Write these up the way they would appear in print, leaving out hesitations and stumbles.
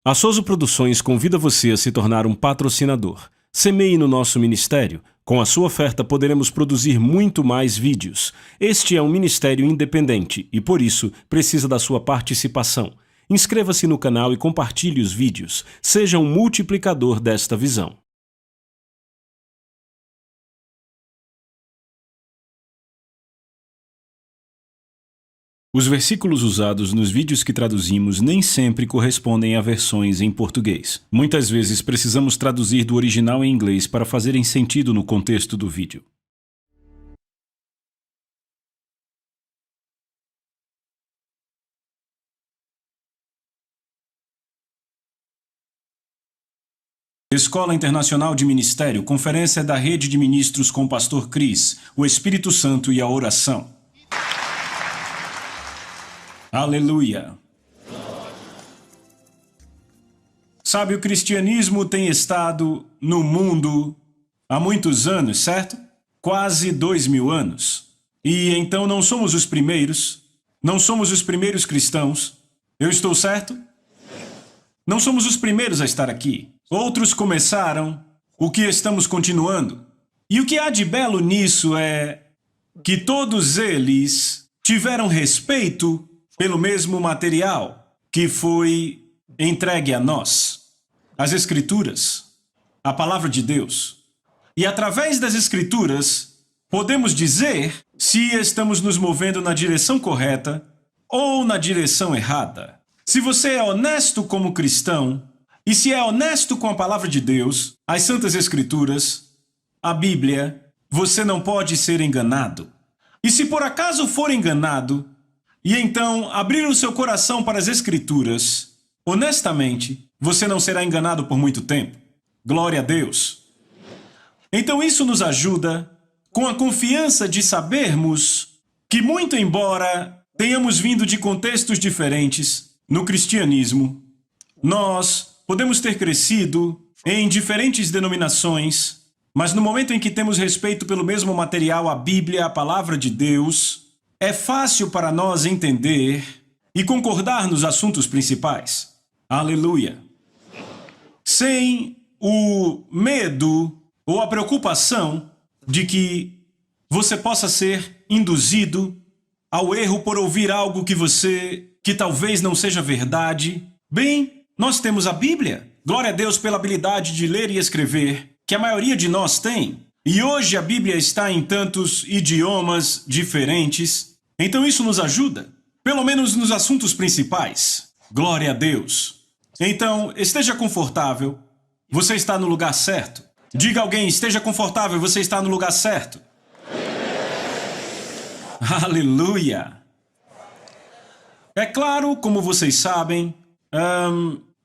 A Souza Produções convida você a se tornar um patrocinador. Semeie no nosso ministério. Com a sua oferta poderemos produzir muito mais vídeos. Este é um ministério independente e, por isso, precisa da sua participação. Inscreva-se no canal e compartilhe os vídeos. Seja um multiplicador desta visão. Os versículos usados nos vídeos que traduzimos nem sempre correspondem a versões em português. Muitas vezes precisamos traduzir do original em inglês para fazerem sentido no contexto do vídeo. Escola Internacional de Ministério, conferência da Rede de Ministros com o Pastor Cris, o Espírito Santo e a oração. Aleluia! Sabe, o cristianismo tem estado no mundo há muitos anos, certo? Quase 2000 anos. E então não somos os primeiros, não somos os primeiros cristãos. Eu estou certo? Não somos os primeiros a estar aqui. Outros começaram, o que estamos continuando. E o que há de belo nisso é que todos eles tiveram respeito pelo mesmo material que foi entregue a nós, as Escrituras, a Palavra de Deus. E através das Escrituras, podemos dizer se estamos nos movendo na direção correta ou na direção errada. Se você é honesto como cristão, e se é honesto com a Palavra de Deus, as Santas Escrituras, a Bíblia, você não pode ser enganado. E se por acaso for enganado, e então abrir o seu coração para as Escrituras, honestamente, você não será enganado por muito tempo. Glória a Deus. Então isso nos ajuda com a confiança de sabermos que, muito embora tenhamos vindo de contextos diferentes no cristianismo, nós podemos ter crescido em diferentes denominações, mas no momento em que temos respeito pelo mesmo material, a Bíblia, a Palavra de Deus, é fácil para nós entender e concordar nos assuntos principais. Aleluia! Sem o medo ou a preocupação de que você possa ser induzido ao erro por ouvir algo que talvez não seja verdade. Bem, nós temos a Bíblia. Glória a Deus pela habilidade de ler e escrever, que a maioria de nós tem. E hoje a Bíblia está em tantos idiomas diferentes. Então isso nos ajuda, pelo menos nos assuntos principais. Glória a Deus. Então, esteja confortável. Você está no lugar certo. Diga a alguém, esteja confortável, você está no lugar certo. Aleluia! É claro, como vocês sabem,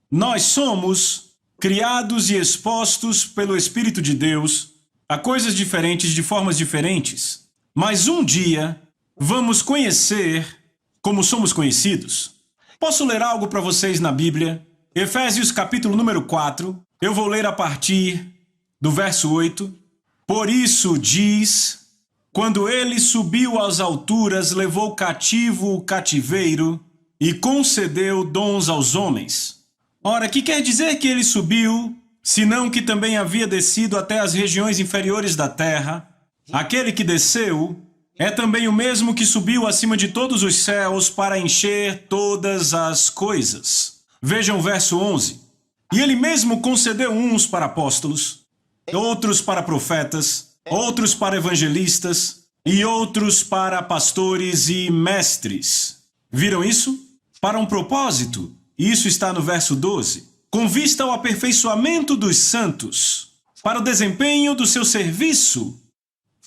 nós somos criados e expostos pelo Espírito de Deus a coisas diferentes de formas diferentes. Mas um dia vamos conhecer como somos conhecidos. Posso ler algo para vocês na Bíblia? Efésios capítulo número 4. Eu vou ler a partir do verso 8. Por isso diz: quando ele subiu às alturas, levou cativo o cativeiro e concedeu dons aos homens. Ora, que quer dizer que ele subiu, senão que também havia descido até as regiões inferiores da terra? Aquele que desceu é também o mesmo que subiu acima de todos os céus para encher todas as coisas. Vejam o verso 11. E ele mesmo concedeu uns para apóstolos, outros para profetas, outros para evangelistas e outros para pastores e mestres. Viram isso? Para um propósito. Isso está no verso 12. Com vista ao aperfeiçoamento dos santos, para o desempenho do seu serviço,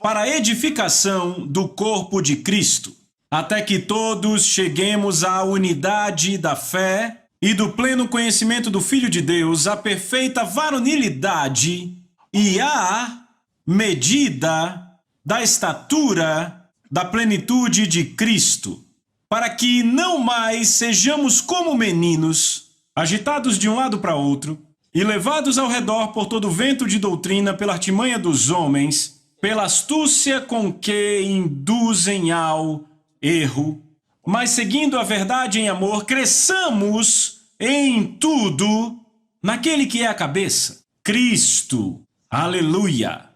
para a edificação do corpo de Cristo, até que todos cheguemos à unidade da fé e do pleno conhecimento do Filho de Deus, à perfeita varonilidade e à medida da estatura da plenitude de Cristo, para que não mais sejamos como meninos, agitados de um lado para outro e levados ao redor por todo vento de doutrina, pela artimanha dos homens, pela astúcia com que induzem ao erro, mas seguindo a verdade em amor, cresçamos em tudo naquele que é a cabeça, Cristo. Aleluia!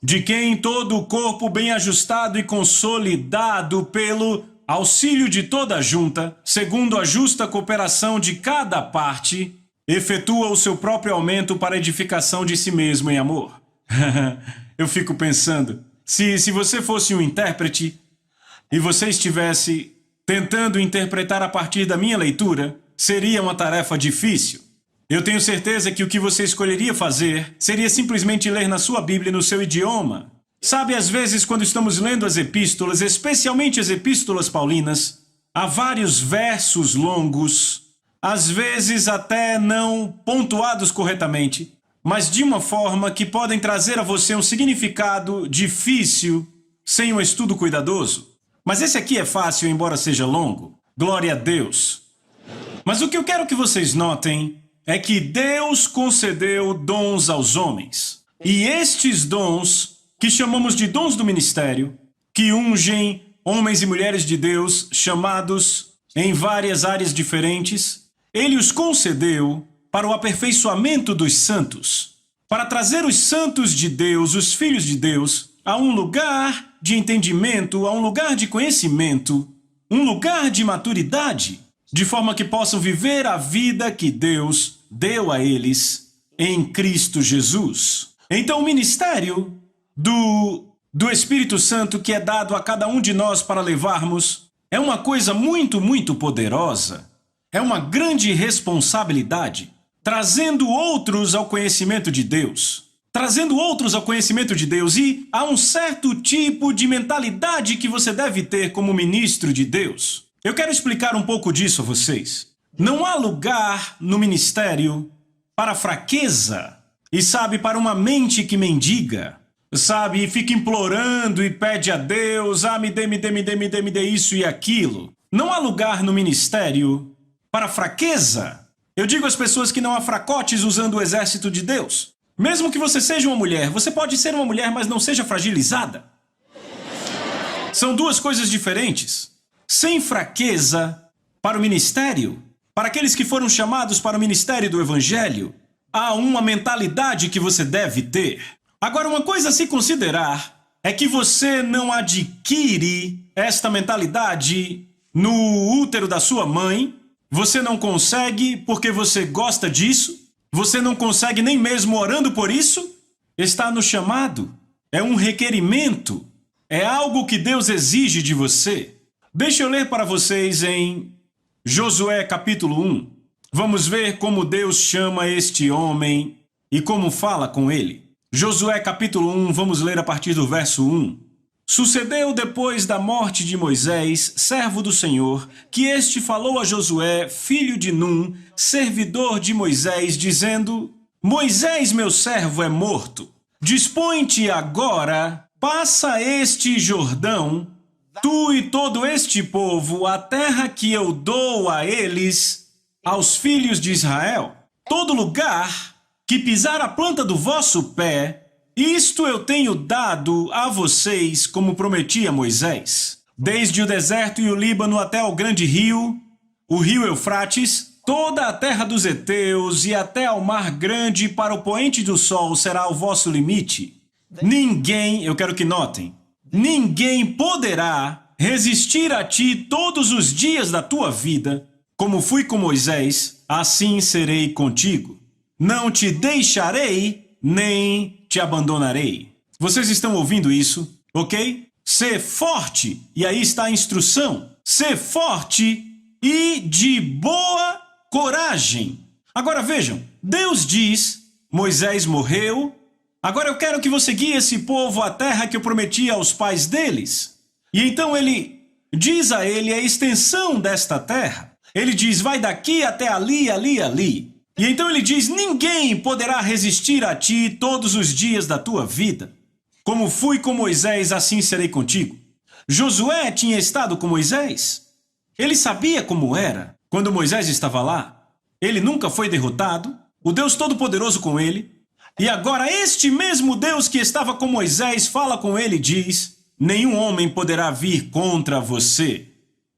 De quem todo o corpo bem ajustado e consolidado pelo auxílio de toda a junta, segundo a justa cooperação de cada parte, efetua o seu próprio aumento para a edificação de si mesmo em amor. Eu fico pensando, se você fosse um intérprete e você estivesse tentando interpretar a partir da minha leitura, seria uma tarefa difícil. Eu tenho certeza que o que você escolheria fazer seria simplesmente ler na sua Bíblia no seu idioma. Sabe, às vezes, quando estamos lendo as epístolas, especialmente as epístolas paulinas, há vários versos longos, às vezes até não pontuados corretamente, mas de uma forma que podem trazer a você um significado difícil sem um estudo cuidadoso. Mas esse aqui é fácil, embora seja longo. Glória a Deus! Mas o que eu quero que vocês notem é que Deus concedeu dons aos homens. E estes dons, que chamamos de dons do ministério, que ungem homens e mulheres de Deus chamados em várias áreas diferentes, Ele os concedeu para o aperfeiçoamento dos santos, para trazer os santos de Deus, os filhos de Deus, a um lugar de entendimento, a um lugar de conhecimento, um lugar de maturidade, de forma que possam viver a vida que Deus deu a eles em Cristo Jesus. Então o ministério do Espírito Santo que é dado a cada um de nós para levarmos é uma coisa muito, muito poderosa. É uma grande responsabilidade, trazendo outros ao conhecimento de Deus. Trazendo outros ao conhecimento de Deus, e há um certo tipo de mentalidade que você deve ter como ministro de Deus. Eu quero explicar um pouco disso a vocês. Não há lugar no ministério para fraqueza e, sabe, para uma mente que mendiga, sabe, e fica implorando e pede a Deus, me dê isso e aquilo. Não há lugar no ministério para fraqueza. Eu digo às pessoas que não há fracotes usando o exército de Deus. Mesmo que você seja uma mulher, você pode ser uma mulher, mas não seja fragilizada. São duas coisas diferentes. Sem fraqueza para o ministério, para aqueles que foram chamados para o ministério do Evangelho, há uma mentalidade que você deve ter. Agora, uma coisa a se considerar é que você não adquire esta mentalidade no útero da sua mãe, você não consegue porque você gosta disso, você não consegue nem mesmo orando por isso, está no chamado, é um requerimento, é algo que Deus exige de você. Deixa eu ler para vocês em Josué capítulo 1. Vamos ver como Deus chama este homem e como fala com ele. Josué capítulo 1, vamos ler a partir do verso 1. Sucedeu depois da morte de Moisés, servo do Senhor, que este falou a Josué, filho de Num, servidor de Moisés, dizendo: Moisés, meu servo, é morto. Dispõe-te agora, passa este Jordão, tu e todo este povo, a terra que eu dou a eles, aos filhos de Israel. Todo lugar que pisar a planta do vosso pé, isto eu tenho dado a vocês, como prometi a Moisés. Desde o deserto e o Líbano até o grande rio, o rio Eufrates, toda a terra dos heteus e até ao mar grande para o poente do sol será o vosso limite. Ninguém, eu quero que notem, ninguém poderá resistir a ti todos os dias da tua vida. Como fui com Moisés, assim serei contigo. Não te deixarei, nem te abandonarei. Vocês estão ouvindo isso, ok? Ser forte, e aí está a instrução. Ser forte e de boa coragem. Agora vejam, Deus diz, Moisés morreu, agora eu quero que você guie esse povo à terra que eu prometi aos pais deles. E então ele diz a ele a extensão desta terra. Ele diz, vai daqui até ali, ali, ali. E então ele diz, ninguém poderá resistir a ti todos os dias da tua vida. Como fui com Moisés, assim serei contigo. Josué tinha estado com Moisés. Ele sabia como era quando Moisés estava lá. Ele nunca foi derrotado, o Deus Todo-Poderoso com ele. E agora este mesmo Deus que estava com Moisés fala com ele e diz, nenhum homem poderá vir contra você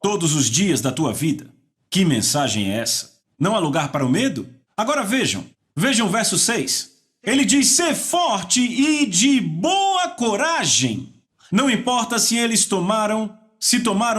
todos os dias da tua vida. Que mensagem é essa? Não há lugar para o medo? Agora vejam o verso 6. Ele diz, sê forte e de boa coragem. Não importa se eles tomaram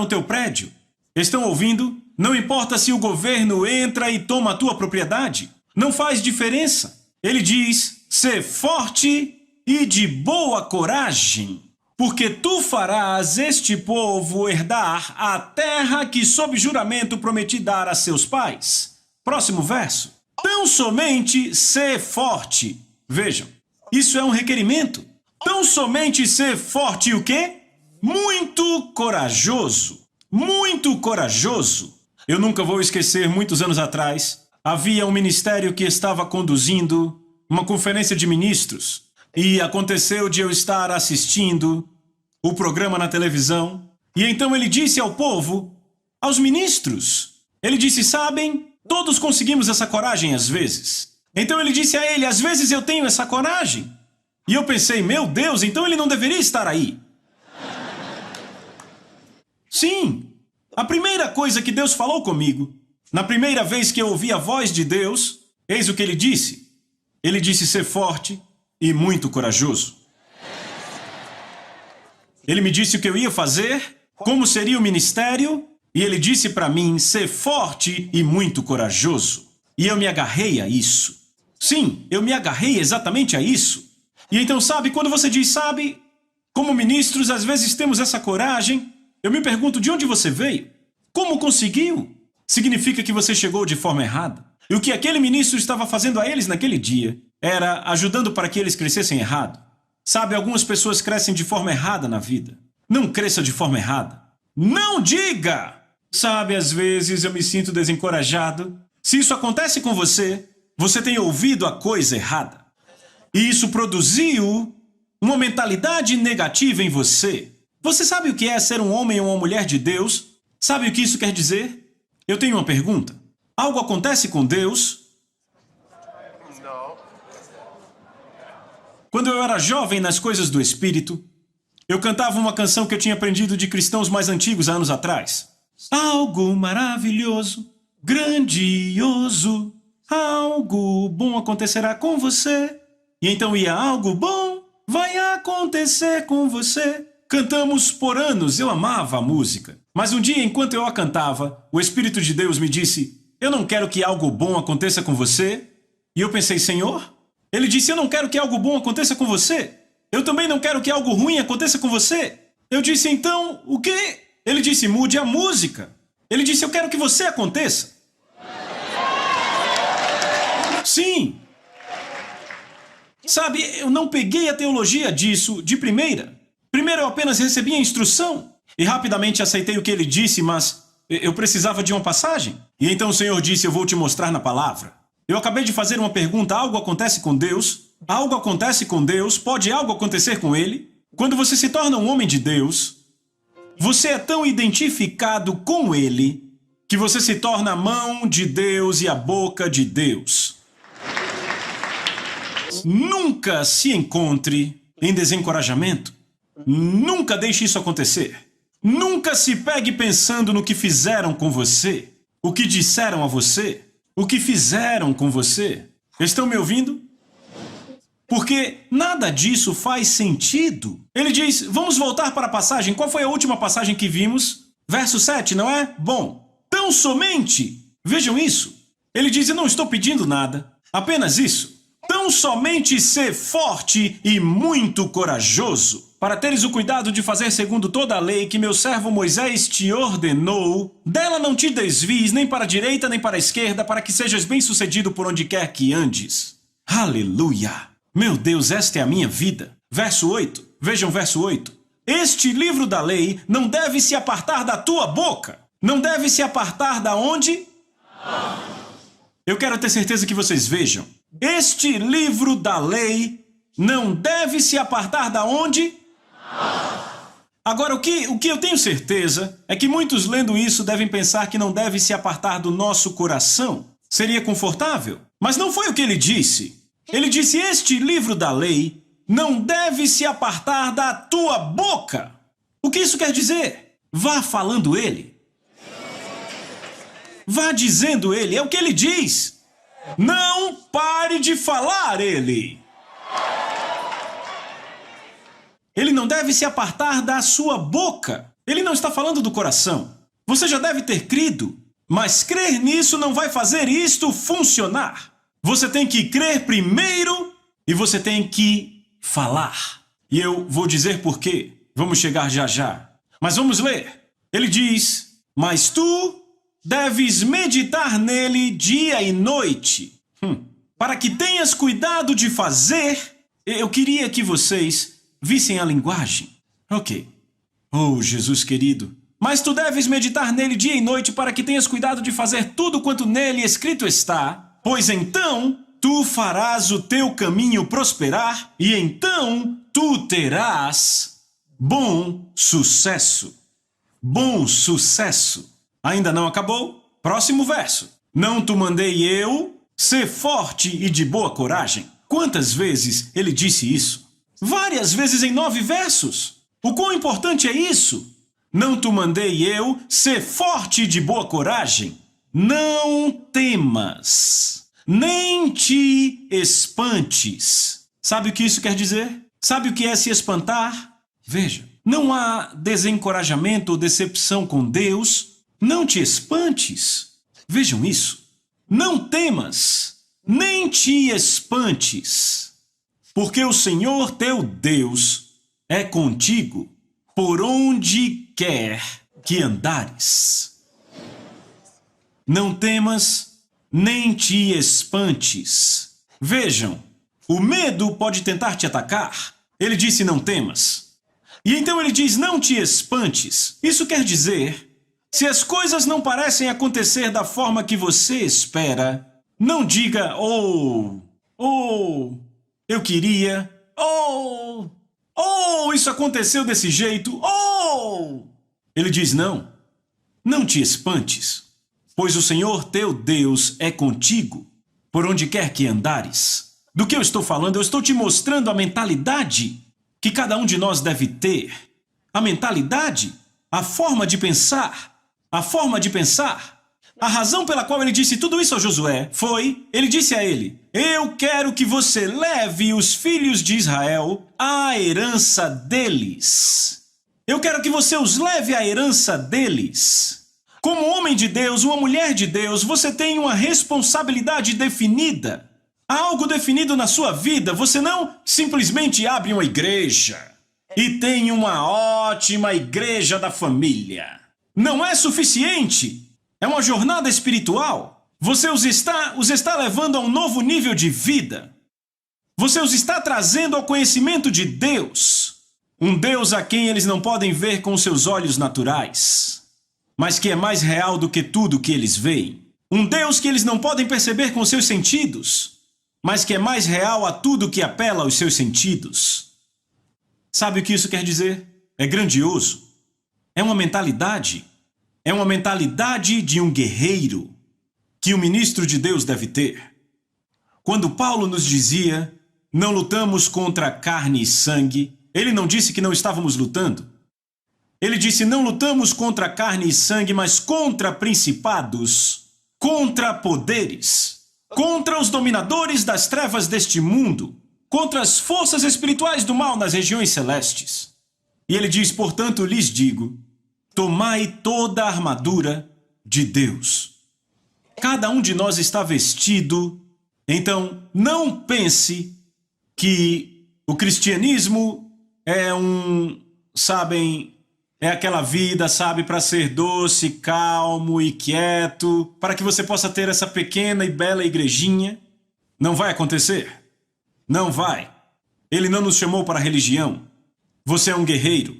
teu prédio. Estão ouvindo? Não importa se o governo entra e toma a tua propriedade. Não faz diferença. Ele diz, sê forte e de boa coragem, porque tu farás este povo herdar a terra que sob juramento prometi dar a seus pais. Próximo verso. Tão somente ser forte. Vejam, isso é um requerimento. Tão somente ser forte e o quê? Muito corajoso. Muito corajoso. Eu nunca vou esquecer, muitos anos atrás, havia um ministério que estava conduzindo uma conferência de ministros. E aconteceu de eu estar assistindo o programa na televisão. E então ele disse ao povo, aos ministros, ele disse, sabem, todos conseguimos essa coragem às vezes. Então ele disse a ele, às vezes eu tenho essa coragem. E eu pensei, meu Deus, então ele não deveria estar aí. Sim, a primeira coisa que Deus falou comigo, na primeira vez que eu ouvi a voz de Deus, eis o que ele disse. Ele disse ser forte e muito corajoso. Ele me disse o que eu ia fazer, como seria o ministério, e ele disse para mim ser forte e muito corajoso. E eu me agarrei a isso. Sim, eu me agarrei exatamente a isso. E então, sabe, quando você diz, sabe, como ministros, às vezes temos essa coragem, eu me pergunto de onde você veio? Como conseguiu? Significa que você chegou de forma errada. E o que aquele ministro estava fazendo a eles naquele dia era ajudando para que eles crescessem errado. Sabe, algumas pessoas crescem de forma errada na vida. Não cresça de forma errada. Não diga! Sabe, às vezes eu me sinto desencorajado. Se isso acontece com você, você tem ouvido a coisa errada. E isso produziu uma mentalidade negativa em você. Você sabe o que é ser um homem ou uma mulher de Deus? Sabe o que isso quer dizer? Eu tenho uma pergunta. Algo acontece com Deus? Quando eu era jovem nas coisas do Espírito, eu cantava uma canção que eu tinha aprendido de cristãos mais antigos há anos atrás. Algo maravilhoso, grandioso, algo bom acontecerá com você. E então ia, algo bom vai acontecer com você. Cantamos por anos, eu amava a música. Mas um dia, enquanto eu a cantava, o Espírito de Deus me disse, eu não quero que algo bom aconteça com você. E eu pensei, Senhor? Ele disse, eu não quero que algo bom aconteça com você. Eu também não quero que algo ruim aconteça com você. Eu disse, então, o quê? Ele disse, mude a música. Ele disse, eu quero que você aconteça. Sim. Sabe, eu não peguei a teologia disso de primeira. Primeiro eu apenas recebi a instrução. E rapidamente aceitei o que ele disse, mas eu precisava de uma passagem. E então o Senhor disse, eu vou te mostrar na palavra. Eu acabei de fazer uma pergunta, algo acontece com Deus? Algo acontece com Deus? Pode algo acontecer com Ele? Quando você se torna um homem de Deus, você é tão identificado com Ele que você se torna a mão de Deus e a boca de Deus. Nunca se encontre em desencorajamento. Nunca deixe isso acontecer. Nunca se pegue pensando no que fizeram com você, o que disseram a você, o que fizeram com você. Estão me ouvindo? Porque nada disso faz sentido. Ele diz, vamos voltar para a passagem. Qual foi a última passagem que vimos? Verso 7, não é? Bom, tão somente, vejam isso. Ele diz, eu não estou pedindo nada, apenas isso. Tão somente ser forte e muito corajoso, para teres o cuidado de fazer segundo toda a lei que meu servo Moisés te ordenou, dela não te desvies nem para a direita nem para a esquerda, para que sejas bem-sucedido por onde quer que andes. Aleluia! Meu Deus, esta é a minha vida. Verso 8, vejam verso 8. Este livro da lei não deve se apartar da tua boca. Não deve se apartar da onde? Eu quero ter certeza que vocês vejam. Este livro da lei não deve se apartar da onde? Agora, o que eu tenho certeza é que muitos lendo isso devem pensar que não deve se apartar do nosso coração. Seria confortável? Mas não foi o que ele disse. Ele disse, este livro da lei não deve se apartar da tua boca. O que isso quer dizer? Vá falando ele. Vá dizendo ele, é o que ele diz. Não pare de falar ele. Ele não deve se apartar da sua boca. Ele não está falando do coração. Você já deve ter crido, mas crer nisso não vai fazer isto funcionar. Você tem que crer primeiro e você tem que falar. E eu vou dizer por quê. Vamos chegar já já. Mas vamos ler. Ele diz, mas tu deves meditar nele dia e noite, para que tenhas cuidado de fazer. Eu queria que vocês vissem a linguagem. Ok. Oh, Jesus querido. Mas tu deves meditar nele dia e noite para que tenhas cuidado de fazer tudo quanto nele escrito está, pois então tu farás o teu caminho prosperar e então tu terás bom sucesso. Bom sucesso. Ainda não acabou? Próximo verso. Não te mandei eu ser forte e de boa coragem? Quantas vezes ele disse isso? Várias vezes em 9 versos. O quão importante é isso? Não te mandei eu ser forte e de boa coragem? Não temas, nem te espantes. Sabe o que isso quer dizer? Sabe o que é se espantar? Veja, não há desencorajamento ou decepção com Deus. Não te espantes. Vejam isso. Não temas, nem te espantes, porque o Senhor teu Deus é contigo por onde quer que andares. Não temas, nem te espantes. Vejam, o medo pode tentar te atacar. Ele disse não temas. E então ele diz não te espantes. Isso quer dizer, se as coisas não parecem acontecer da forma que você espera, não diga, eu queria, isso aconteceu desse jeito, Ele diz não te espantes, pois o Senhor teu Deus é contigo, por onde quer que andares. Do que eu estou falando? Eu estou te mostrando a mentalidade que cada um de nós deve ter. A mentalidade, a forma de pensar. A forma de pensar. A razão pela qual ele disse tudo isso a Josué foi, ele disse a ele, eu quero que você leve os filhos de Israel à herança deles. Eu quero que você os leve à herança deles. Como homem de Deus, uma mulher de Deus, você tem uma responsabilidade definida. Há algo definido na sua vida. Você não simplesmente abre uma igreja e tem uma ótima igreja da família. Não é suficiente. É uma jornada espiritual. Você os está levando a um novo nível de vida. Você os está trazendo ao conhecimento de Deus. Um Deus a quem eles não podem ver com seus olhos naturais, mas que é mais real do que tudo que eles veem. Um Deus que eles não podem perceber com seus sentidos, mas que é mais real a tudo que apela aos seus sentidos. Sabe o que isso quer dizer? É grandioso. É uma mentalidade de um guerreiro que o ministro de Deus deve ter. Quando Paulo nos dizia, não lutamos contra carne e sangue, ele não disse que não estávamos lutando. Ele disse, não lutamos contra carne e sangue, mas contra principados, contra poderes, contra os dominadores das trevas deste mundo, contra as forças espirituais do mal nas regiões celestes. E ele diz, portanto, lhes digo, tomai toda a armadura de Deus. Cada um de nós está vestido, então não pense que o cristianismo é é aquela vida, para ser doce, calmo e quieto, para que você possa ter essa pequena e bela igrejinha. Não vai acontecer. Não vai. Ele não nos chamou para a religião. Você é um guerreiro.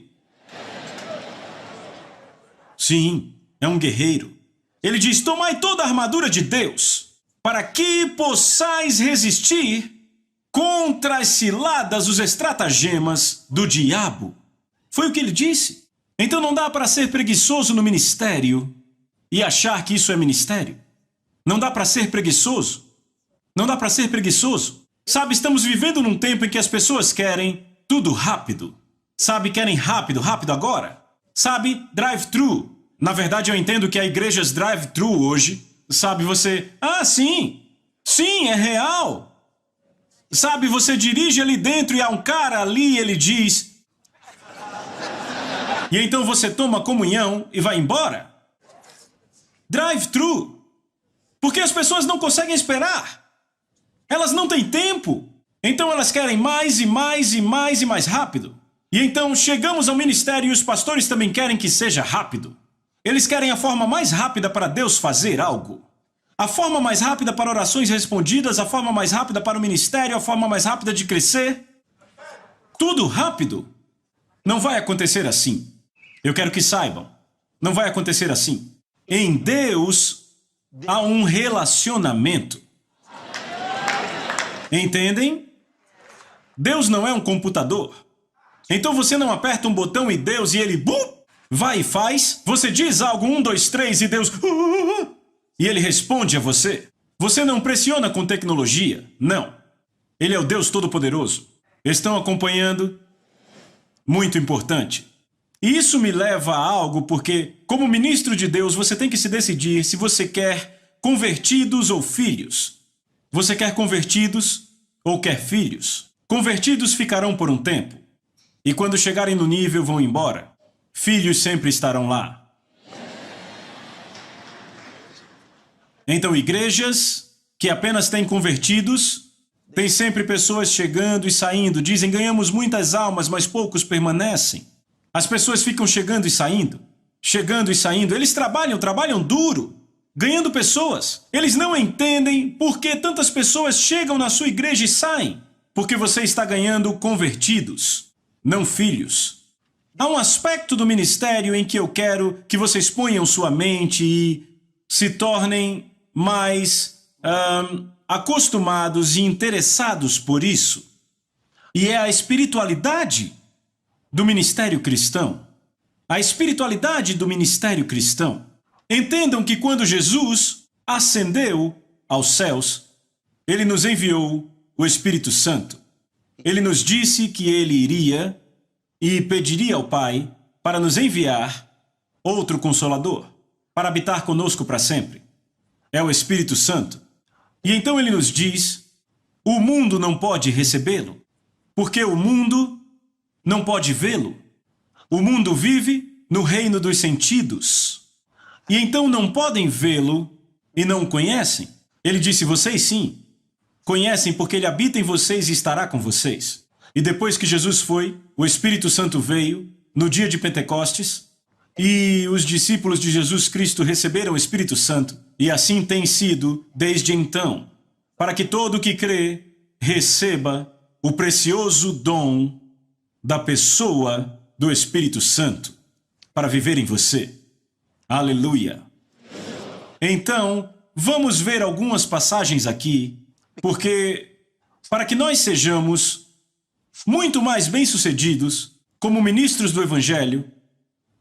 Sim, é um guerreiro. Ele diz, tomai toda a armadura de Deus, para que possais resistir contra as ciladas, os estratagemas do diabo. Foi o que ele disse. Então não dá para ser preguiçoso no ministério e achar que isso é ministério. Não dá para ser preguiçoso. Não dá para ser preguiçoso. Estamos vivendo num tempo em que as pessoas querem tudo rápido. Querem rápido agora. Drive-thru. Na verdade, eu entendo que há igrejas drive-thru hoje, sabe, sim, sim, é real. Sabe, você dirige ali dentro e há um cara ali, ele diz... E então você toma comunhão e vai embora. Drive-thru. Porque as pessoas não conseguem esperar. Elas não têm tempo. Então elas querem mais e mais e mais e mais rápido. E então chegamos ao ministério e os pastores também querem que seja rápido. Eles querem a forma mais rápida para Deus fazer algo. A forma mais rápida para orações respondidas, a forma mais rápida para o ministério, a forma mais rápida de crescer. Tudo rápido. Não vai acontecer assim. Eu quero que saibam. Não vai acontecer assim. Em Deus há um relacionamento. Entendem? Deus não é um computador. Então você não aperta um botão e Deus e ele vai e faz. Você diz algo, 1, 2, 3 e Deus e ele responde a você. Você não pressiona com tecnologia. Não. Ele é o Deus Todo-Poderoso. Estão acompanhando? Muito importante. E isso me leva a algo porque, como ministro de Deus, você tem que se decidir se você quer convertidos ou filhos. Você quer convertidos ou quer filhos? Convertidos ficarão por um tempo. E quando chegarem no nível, vão embora. Filhos sempre estarão lá. Então, igrejas que apenas têm convertidos, tem sempre pessoas chegando e saindo. Dizem, ganhamos muitas almas, mas poucos permanecem. As pessoas ficam chegando e saindo. Chegando e saindo. Eles trabalham duro, ganhando pessoas. Eles não entendem por que tantas pessoas chegam na sua igreja e saem. Porque você está ganhando convertidos, não filhos. Há um aspecto do ministério em que eu quero que vocês ponham sua mente e se tornem mais acostumados e interessados por isso. E é a espiritualidade do ministério cristão. A espiritualidade do ministério cristão. Entendam que quando Jesus ascendeu aos céus, ele nos enviou o Espírito Santo. Ele nos disse que ele iria e pediria ao Pai para nos enviar outro Consolador, para habitar conosco para sempre. É o Espírito Santo. E então ele nos diz, o mundo não pode recebê-lo, porque o mundo não pode vê-lo. O mundo vive no reino dos sentidos. E então não podem vê-lo e não o conhecem. Ele disse, vocês sim. Conhecem porque ele habita em vocês e estará com vocês. E depois que Jesus foi, o Espírito Santo veio no dia de Pentecostes e os discípulos de Jesus Cristo receberam o Espírito Santo. E assim tem sido desde então, para que todo o que crê receba o precioso dom da pessoa do Espírito Santo para viver em você. Aleluia! Então, vamos ver algumas passagens aqui, porque para que nós sejamos muito mais bem-sucedidos como ministros do Evangelho,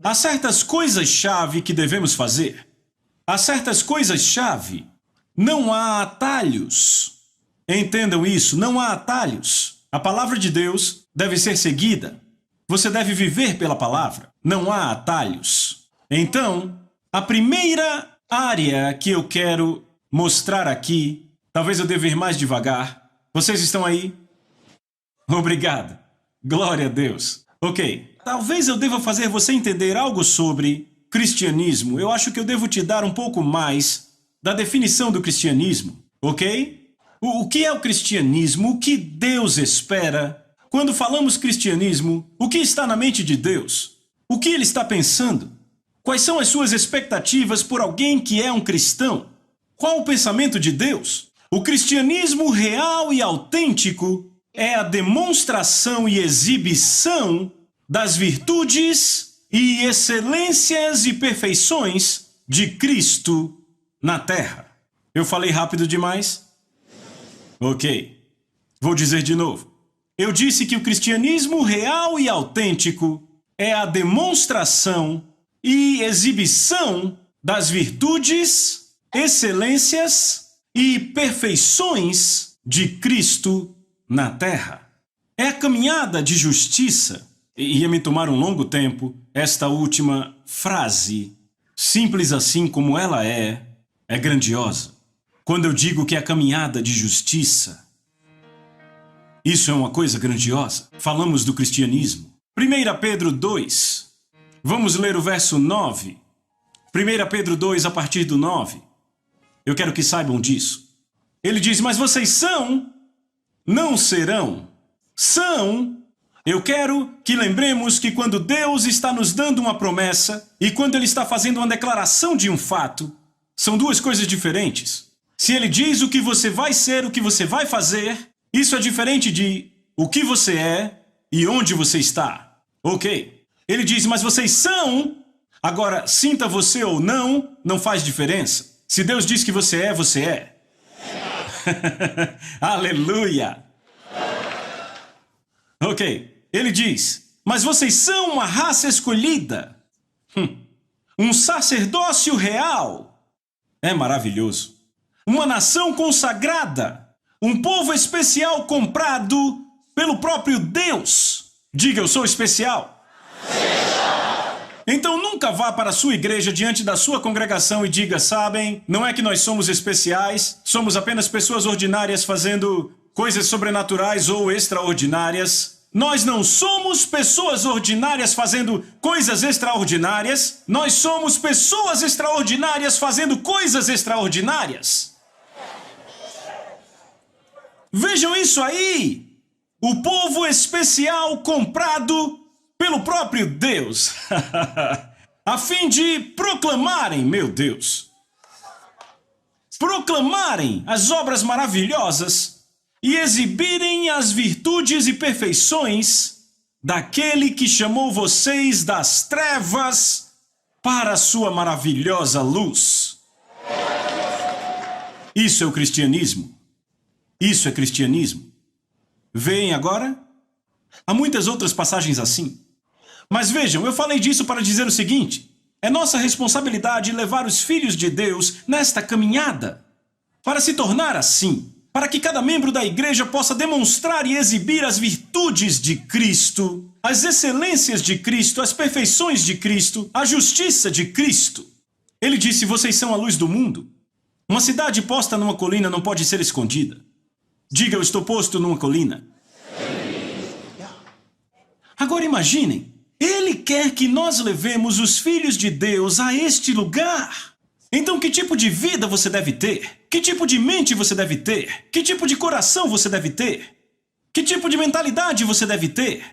há certas coisas-chave que devemos fazer. Há certas coisas-chave. Não há atalhos. Entendam isso, não há atalhos. A palavra de Deus deve ser seguida. Você deve viver pela palavra. Não há atalhos. Então, a primeira área que eu quero mostrar aqui, talvez eu deva ir mais devagar. Vocês estão aí? Obrigado. Glória a Deus. Ok. Talvez eu deva fazer você entender algo sobre cristianismo. Eu acho que eu devo te dar um pouco mais da definição do cristianismo. Ok? O que é o cristianismo? O que Deus espera? Quando falamos cristianismo, o que está na mente de Deus? O que ele está pensando? Quais são as suas expectativas por alguém que é um cristão? Qual o pensamento de Deus? O cristianismo real e autêntico é a demonstração e exibição das virtudes e excelências e perfeições de Cristo na terra. Eu falei rápido demais? Ok. Vou dizer de novo. Eu disse que o cristianismo real e autêntico é a demonstração e exibição das virtudes, excelências e perfeições de Cristo na terra. É a caminhada de justiça. Ia me tomar um longo tempo esta última frase Simples assim como ela é grandiosa. Quando eu digo que é a caminhada de justiça, isso é uma coisa grandiosa. Falamos do cristianismo. 1 Pedro 2. Vamos ler o verso 9. 1 Pedro 2, a partir do 9. Eu quero que saibam disso. Ele diz, mas vocês são, não serão. São. Eu quero que lembremos que quando Deus está nos dando uma promessa e quando Ele está fazendo uma declaração de um fato, são duas coisas diferentes. Se Ele diz o que você vai ser, o que você vai fazer, isso é diferente de o que você é e onde você está. Ok. Ele diz, mas vocês são. Agora, sinta você ou não, não faz diferença. Se Deus diz que você é, você é. Aleluia. Ok. Ele diz, mas vocês são uma raça escolhida. Um sacerdócio real. É maravilhoso. Uma nação consagrada. Um povo especial comprado pelo próprio Deus. Diga, eu sou especial. Então nunca vá para a sua igreja diante da sua congregação e diga, sabem, não é que nós somos especiais, somos apenas pessoas ordinárias fazendo coisas sobrenaturais ou extraordinárias. Nós não somos pessoas ordinárias fazendo coisas extraordinárias, nós somos pessoas extraordinárias fazendo coisas extraordinárias. Vejam isso aí! O povo especial comprado pelo próprio Deus, a fim de proclamarem, meu Deus, proclamarem as obras maravilhosas e exibirem as virtudes e perfeições daquele que chamou vocês das trevas para a sua maravilhosa luz. Isso é o cristianismo. Isso é cristianismo. Veem agora? Há muitas outras passagens assim. Mas vejam, eu falei disso para dizer o seguinte: é nossa responsabilidade levar os filhos de Deus nesta caminhada, para se tornar assim, para que cada membro da igreja possa demonstrar e exibir as virtudes de Cristo, as excelências de Cristo, as perfeições de Cristo, a justiça de Cristo. Ele disse, vocês são a luz do mundo. Uma cidade posta numa colina não pode ser escondida. Diga, eu estou posto numa colina. Agora imaginem, Ele quer que nós levemos os filhos de Deus a este lugar. Então que tipo de vida você deve ter? Que tipo de mente você deve ter? Que tipo de coração você deve ter? Que tipo de mentalidade você deve ter?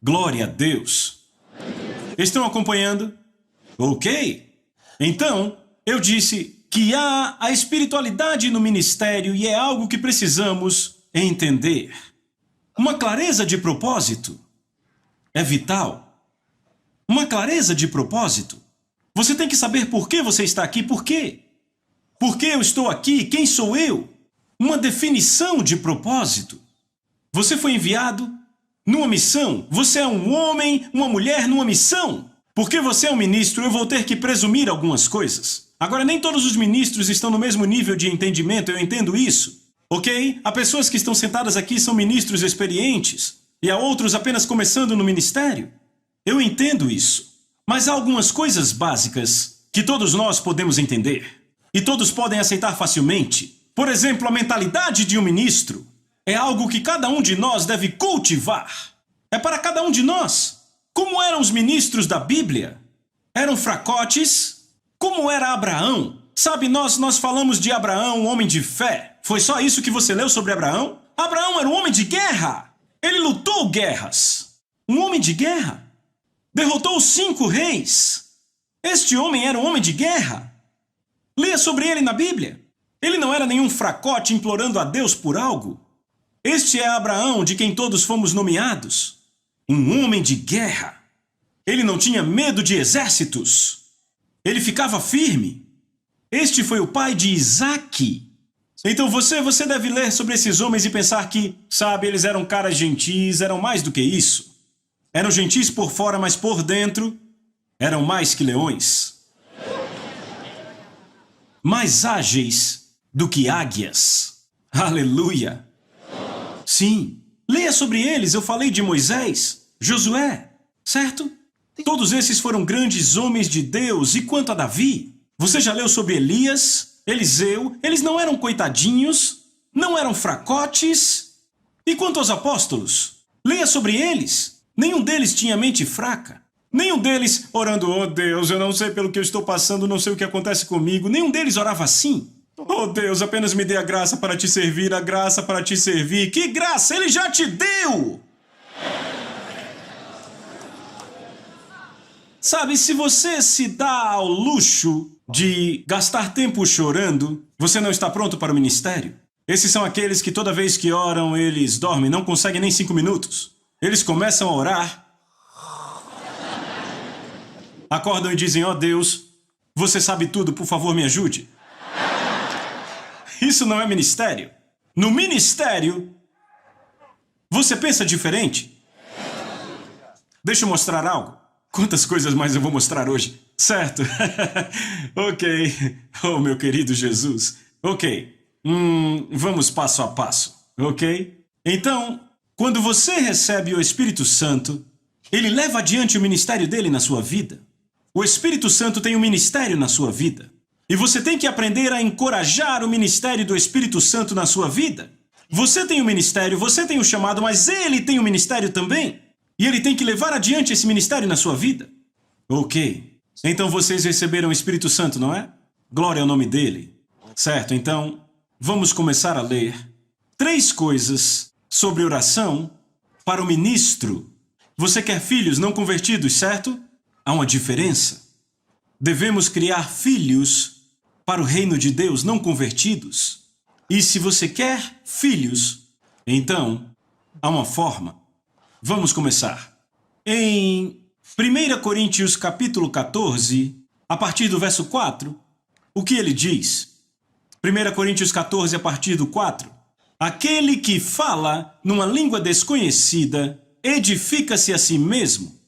Glória a Deus. Estão acompanhando? Ok. Então, eu disse que há a espiritualidade no ministério e é algo que precisamos entender. Uma clareza de propósito é vital. Uma clareza de propósito. Você tem que saber por que você está aqui, por quê? Por que eu estou aqui? Quem sou eu? Uma definição de propósito. Você foi enviado numa missão. Você é um homem, uma mulher numa missão. Porque você é um ministro, eu vou ter que presumir algumas coisas. Agora, nem todos os ministros estão no mesmo nível de entendimento, eu entendo isso. Ok? Há pessoas que estão sentadas aqui são ministros experientes e há outros apenas começando no ministério. Eu entendo isso. Mas há algumas coisas básicas que todos nós podemos entender e todos podem aceitar facilmente. Por exemplo, a mentalidade de um ministro é algo que cada um de nós deve cultivar. É para cada um de nós. Como eram os ministros da Bíblia? Eram fracotes? Como era Abraão? Sabe, nós falamos de Abraão, um homem de fé. Foi só isso que você leu sobre Abraão? Abraão era um homem de guerra. Ele lutou guerras. Um homem de guerra. Derrotou 5 reis. Este homem era um homem de guerra. Leia sobre ele na Bíblia. Ele não era nenhum fracote implorando a Deus por algo. Este é Abraão, de quem todos fomos nomeados. Um homem de guerra. Ele não tinha medo de exércitos. Ele ficava firme. Este foi o pai de Isaque. Então você deve ler sobre esses homens e pensar que, sabe, eles eram caras gentis, eram mais do que isso. Eram gentis por fora, mas por dentro eram mais que leões. Mais ágeis do que águias. Aleluia! Sim, leia sobre eles, eu falei de Moisés, Josué, certo? Todos esses foram grandes homens de Deus. E quanto a Davi? Você já leu sobre Elias, Eliseu? Eles não eram coitadinhos? Não eram fracotes? E quanto aos apóstolos? Leia sobre eles. Nenhum deles tinha mente fraca. Nenhum deles orando, oh Deus, eu não sei pelo que eu estou passando, não sei o que acontece comigo. Nenhum deles orava assim. Oh Deus, apenas me dê a graça para te servir, a graça para te servir. Que graça Ele já te deu! Sabe, se você se dá ao luxo de gastar tempo chorando, você não está pronto para o ministério. Esses são aqueles que toda vez que oram, eles dormem, não conseguem nem 5 minutos. Eles começam a orar, acordam e dizem, ó Deus, você sabe tudo, por favor me ajude. Isso não é ministério. No ministério, você pensa diferente. Deixa eu mostrar algo. Quantas coisas mais eu vou mostrar hoje? Certo? Ok. Oh, meu querido Jesus. Ok. Vamos passo a passo. Ok? Então, quando você recebe o Espírito Santo, ele leva adiante o ministério dele na sua vida. O Espírito Santo tem um ministério na sua vida. E você tem que aprender a encorajar o ministério do Espírito Santo na sua vida. Você tem o ministério, você tem o chamado, mas ele tem o ministério também. E ele tem que levar adiante esse ministério na sua vida. Ok. Então vocês receberam o Espírito Santo, não é? Glória ao nome dele. Certo, então vamos começar a ler 3 coisas sobre oração para o ministro. Você quer filhos não convertidos, certo? Há uma diferença. Devemos criar filhos para o reino de Deus não convertidos. E se você quer filhos, então há uma forma. Vamos começar. Em 1 Coríntios capítulo 14, a partir do verso 4, o que ele diz? 1 Coríntios 14, a partir do 4. Aquele que fala numa língua desconhecida edifica-se a si mesmo,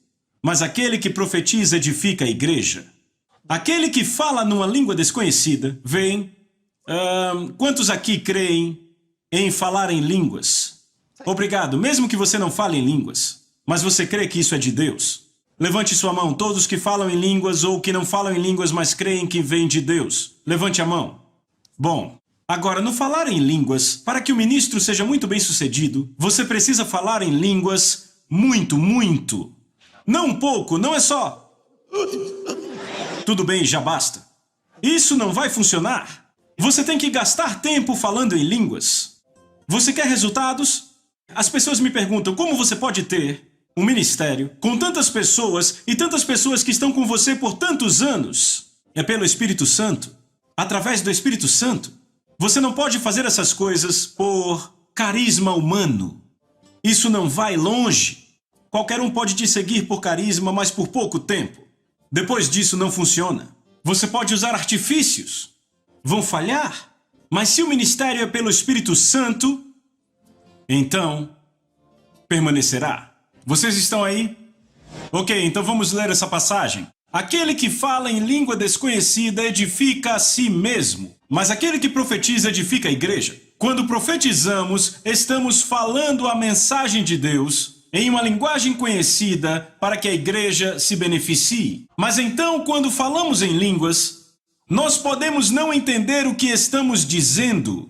mas aquele que profetiza edifica a igreja. Aquele que fala numa língua desconhecida, vem. Quantos aqui creem em falar em línguas? Obrigado, mesmo que você não fale em línguas, mas você crê que isso é de Deus. Levante sua mão, todos que falam em línguas ou que não falam em línguas, mas creem que vem de Deus. Levante a mão. Bom, agora, no falar em línguas, para que o ministro seja muito bem sucedido, você precisa falar em línguas muito, muito. Não um pouco, não é só. Tudo bem, já basta. Isso não vai funcionar. Você tem que gastar tempo falando em línguas. Você quer resultados? As pessoas me perguntam como você pode ter um ministério com tantas pessoas e tantas pessoas que estão com você por tantos anos. É pelo Espírito Santo. Através do Espírito Santo. Você não pode fazer essas coisas por carisma humano. Isso não vai longe. Qualquer um pode te seguir por carisma, mas por pouco tempo. Depois disso não funciona. Você pode usar artifícios. Vão falhar. Mas se o ministério é pelo Espírito Santo, então permanecerá. Vocês estão aí? Ok, então vamos ler essa passagem. Aquele que fala em língua desconhecida edifica a si mesmo, mas aquele que profetiza edifica a igreja. Quando profetizamos, estamos falando a mensagem de Deus em uma linguagem conhecida para que a igreja se beneficie. Mas então, quando falamos em línguas, nós podemos não entender o que estamos dizendo.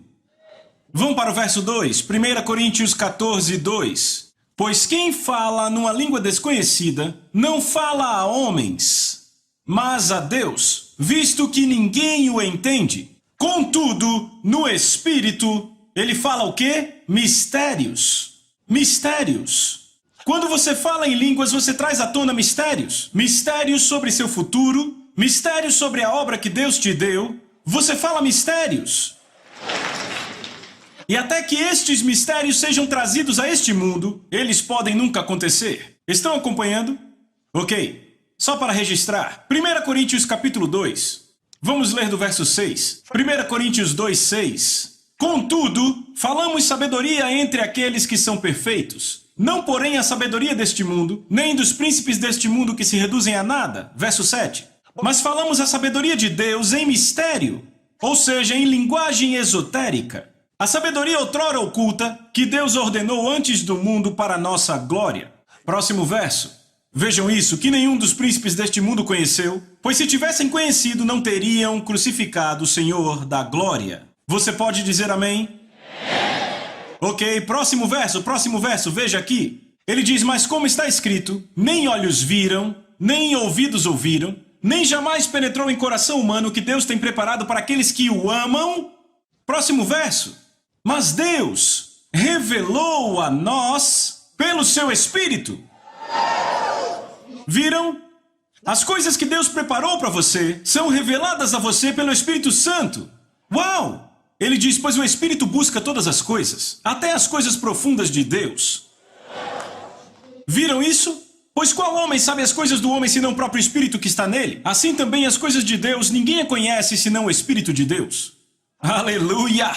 Vamos para o verso 2, 1 Coríntios 14, 2. Pois quem fala numa língua desconhecida não fala a homens, mas a Deus, visto que ninguém o entende. Contudo, no Espírito, ele fala o quê? Mistérios. Mistérios. Quando você fala em línguas, você traz à tona mistérios. Mistérios sobre seu futuro, mistérios sobre a obra que Deus te deu. Você fala mistérios. E até que estes mistérios sejam trazidos a este mundo, eles podem nunca acontecer. Estão acompanhando? Ok. Só para registrar. 1 Coríntios capítulo 2. Vamos ler do verso 6. 1 Coríntios 2, 6. Contudo, falamos sabedoria entre aqueles que são perfeitos. Não, porém, a sabedoria deste mundo, nem dos príncipes deste mundo que se reduzem a nada. Verso 7. Mas falamos a sabedoria de Deus em mistério, ou seja, em linguagem esotérica. A sabedoria outrora oculta, que Deus ordenou antes do mundo para a nossa glória. Próximo verso. Vejam isso, que nenhum dos príncipes deste mundo conheceu, pois se tivessem conhecido, não teriam crucificado o Senhor da glória. Você pode dizer amém? Ok, próximo verso, veja aqui. Ele diz, mas como está escrito, nem olhos viram, nem ouvidos ouviram, nem jamais penetrou em coração humano o que Deus tem preparado para aqueles que o amam. Próximo verso. Mas Deus revelou a nós pelo seu Espírito. Viram? As coisas que Deus preparou para você são reveladas a você pelo Espírito Santo. Uau! Ele diz, pois o Espírito busca todas as coisas, até as coisas profundas de Deus. Viram isso? Pois qual homem sabe as coisas do homem senão o próprio Espírito que está nele? Assim também as coisas de Deus ninguém a conhece senão o Espírito de Deus. Aleluia!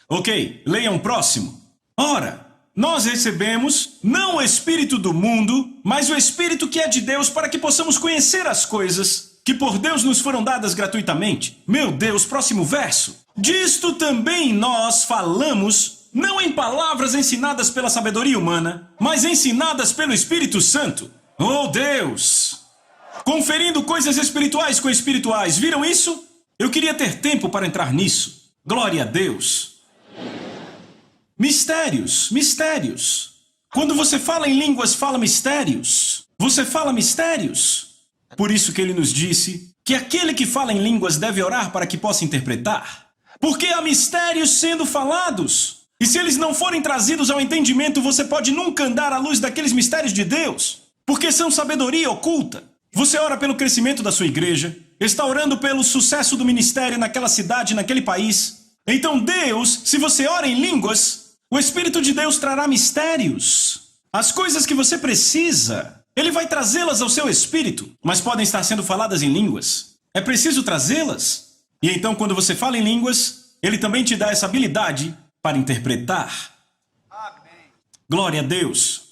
Ok, leiam o próximo. Ora, nós recebemos não o Espírito do mundo, mas o Espírito que é de Deus para que possamos conhecer as coisas que por Deus nos foram dadas gratuitamente. Meu Deus, próximo verso. Disto também nós falamos, não em palavras ensinadas pela sabedoria humana, mas ensinadas pelo Espírito Santo. Oh Deus! Conferindo coisas espirituais com espirituais, viram isso? Eu queria ter tempo para entrar nisso. Glória a Deus! Mistérios, mistérios. Quando você fala em línguas, fala mistérios. Você fala mistérios. Por isso que ele nos disse que aquele que fala em línguas deve orar para que possa interpretar. Porque há mistérios sendo falados. E se eles não forem trazidos ao entendimento, você pode nunca andar à luz daqueles mistérios de Deus. Porque são sabedoria oculta. Você ora pelo crescimento da sua igreja, está orando pelo sucesso do ministério naquela cidade, naquele país. Então Deus, se você ora em línguas, o Espírito de Deus trará mistérios. As coisas que você precisa, Ele vai trazê-las ao seu espírito, mas podem estar sendo faladas em línguas. É preciso trazê-las. E então, quando você fala em línguas, Ele também te dá essa habilidade para interpretar. Amém. Glória a Deus.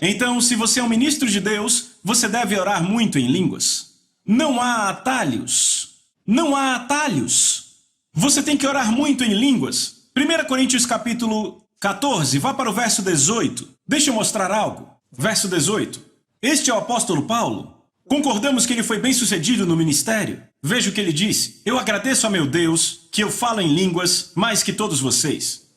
Então, se você é um ministro de Deus, você deve orar muito em línguas. Não há atalhos. Não há atalhos. Você tem que orar muito em línguas. 1 Coríntios capítulo 14, vá para o verso 18. Deixa eu mostrar algo. Verso 18. Este é o apóstolo Paulo. Concordamos que ele foi bem sucedido no ministério? Veja o que ele disse. Eu agradeço a meu Deus que eu falo em línguas mais que todos vocês.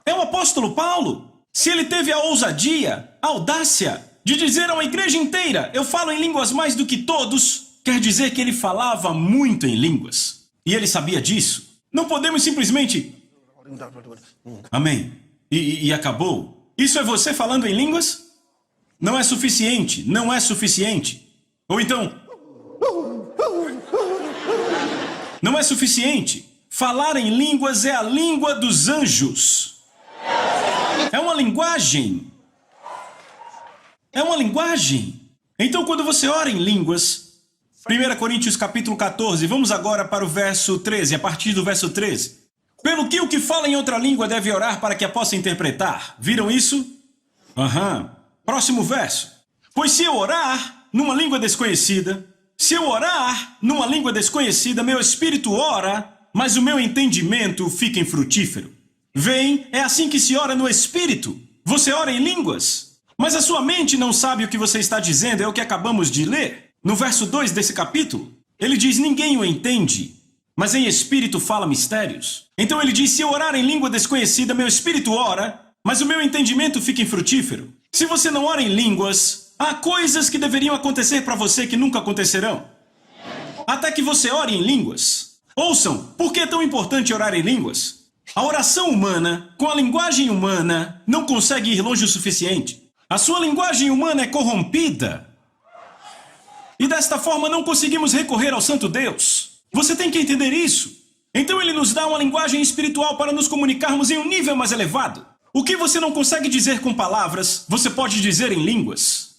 É o apóstolo Paulo. Se ele teve a ousadia, a audácia de dizer a uma igreja inteira, eu falo em línguas mais do que todos, quer dizer que ele falava muito em línguas. E ele sabia disso. Não podemos simplesmente... Amém. E acabou. Isso é você falando em línguas? Não é suficiente, não é suficiente. Ou então... Não é suficiente. Falar em línguas é a língua dos anjos. É uma linguagem. É uma linguagem. Então, quando você ora em línguas, 1 Coríntios capítulo 14, vamos agora para o verso 13, a partir do verso 13. Pelo que o que fala em outra língua deve orar para que a possa interpretar. Viram isso? Próximo verso. Pois se eu orar numa língua desconhecida, meu espírito ora, mas o meu entendimento fica infrutífero. Veem, é assim que se ora no espírito. Você ora em línguas, mas a sua mente não sabe o que você está dizendo, é o que acabamos de ler. No verso 2 desse capítulo, ele diz, ninguém o entende, mas em espírito fala mistérios. Então ele diz, se eu orar em língua desconhecida, meu espírito ora, mas o meu entendimento fica infrutífero. Se você não ora em línguas, há coisas que deveriam acontecer para você que nunca acontecerão. Até que você ore em línguas. Ouçam, por que é tão importante orar em línguas? A oração humana, com a linguagem humana, não consegue ir longe o suficiente. A sua linguagem humana é corrompida. E desta forma não conseguimos recorrer ao Santo Deus. Você tem que entender isso. Então ele nos dá uma linguagem espiritual para nos comunicarmos em um nível mais elevado. O que você não consegue dizer com palavras, você pode dizer em línguas.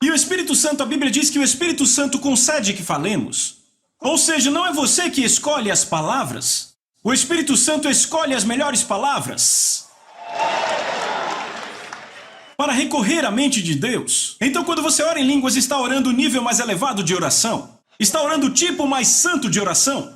E o Espírito Santo, a Bíblia diz que o Espírito Santo concede que falemos. Ou seja, não é você que escolhe as palavras. O Espírito Santo escolhe as melhores palavras para recorrer à mente de Deus. Então, quando você ora em línguas, está orando o nível mais elevado de oração. Está orando o tipo mais santo de oração.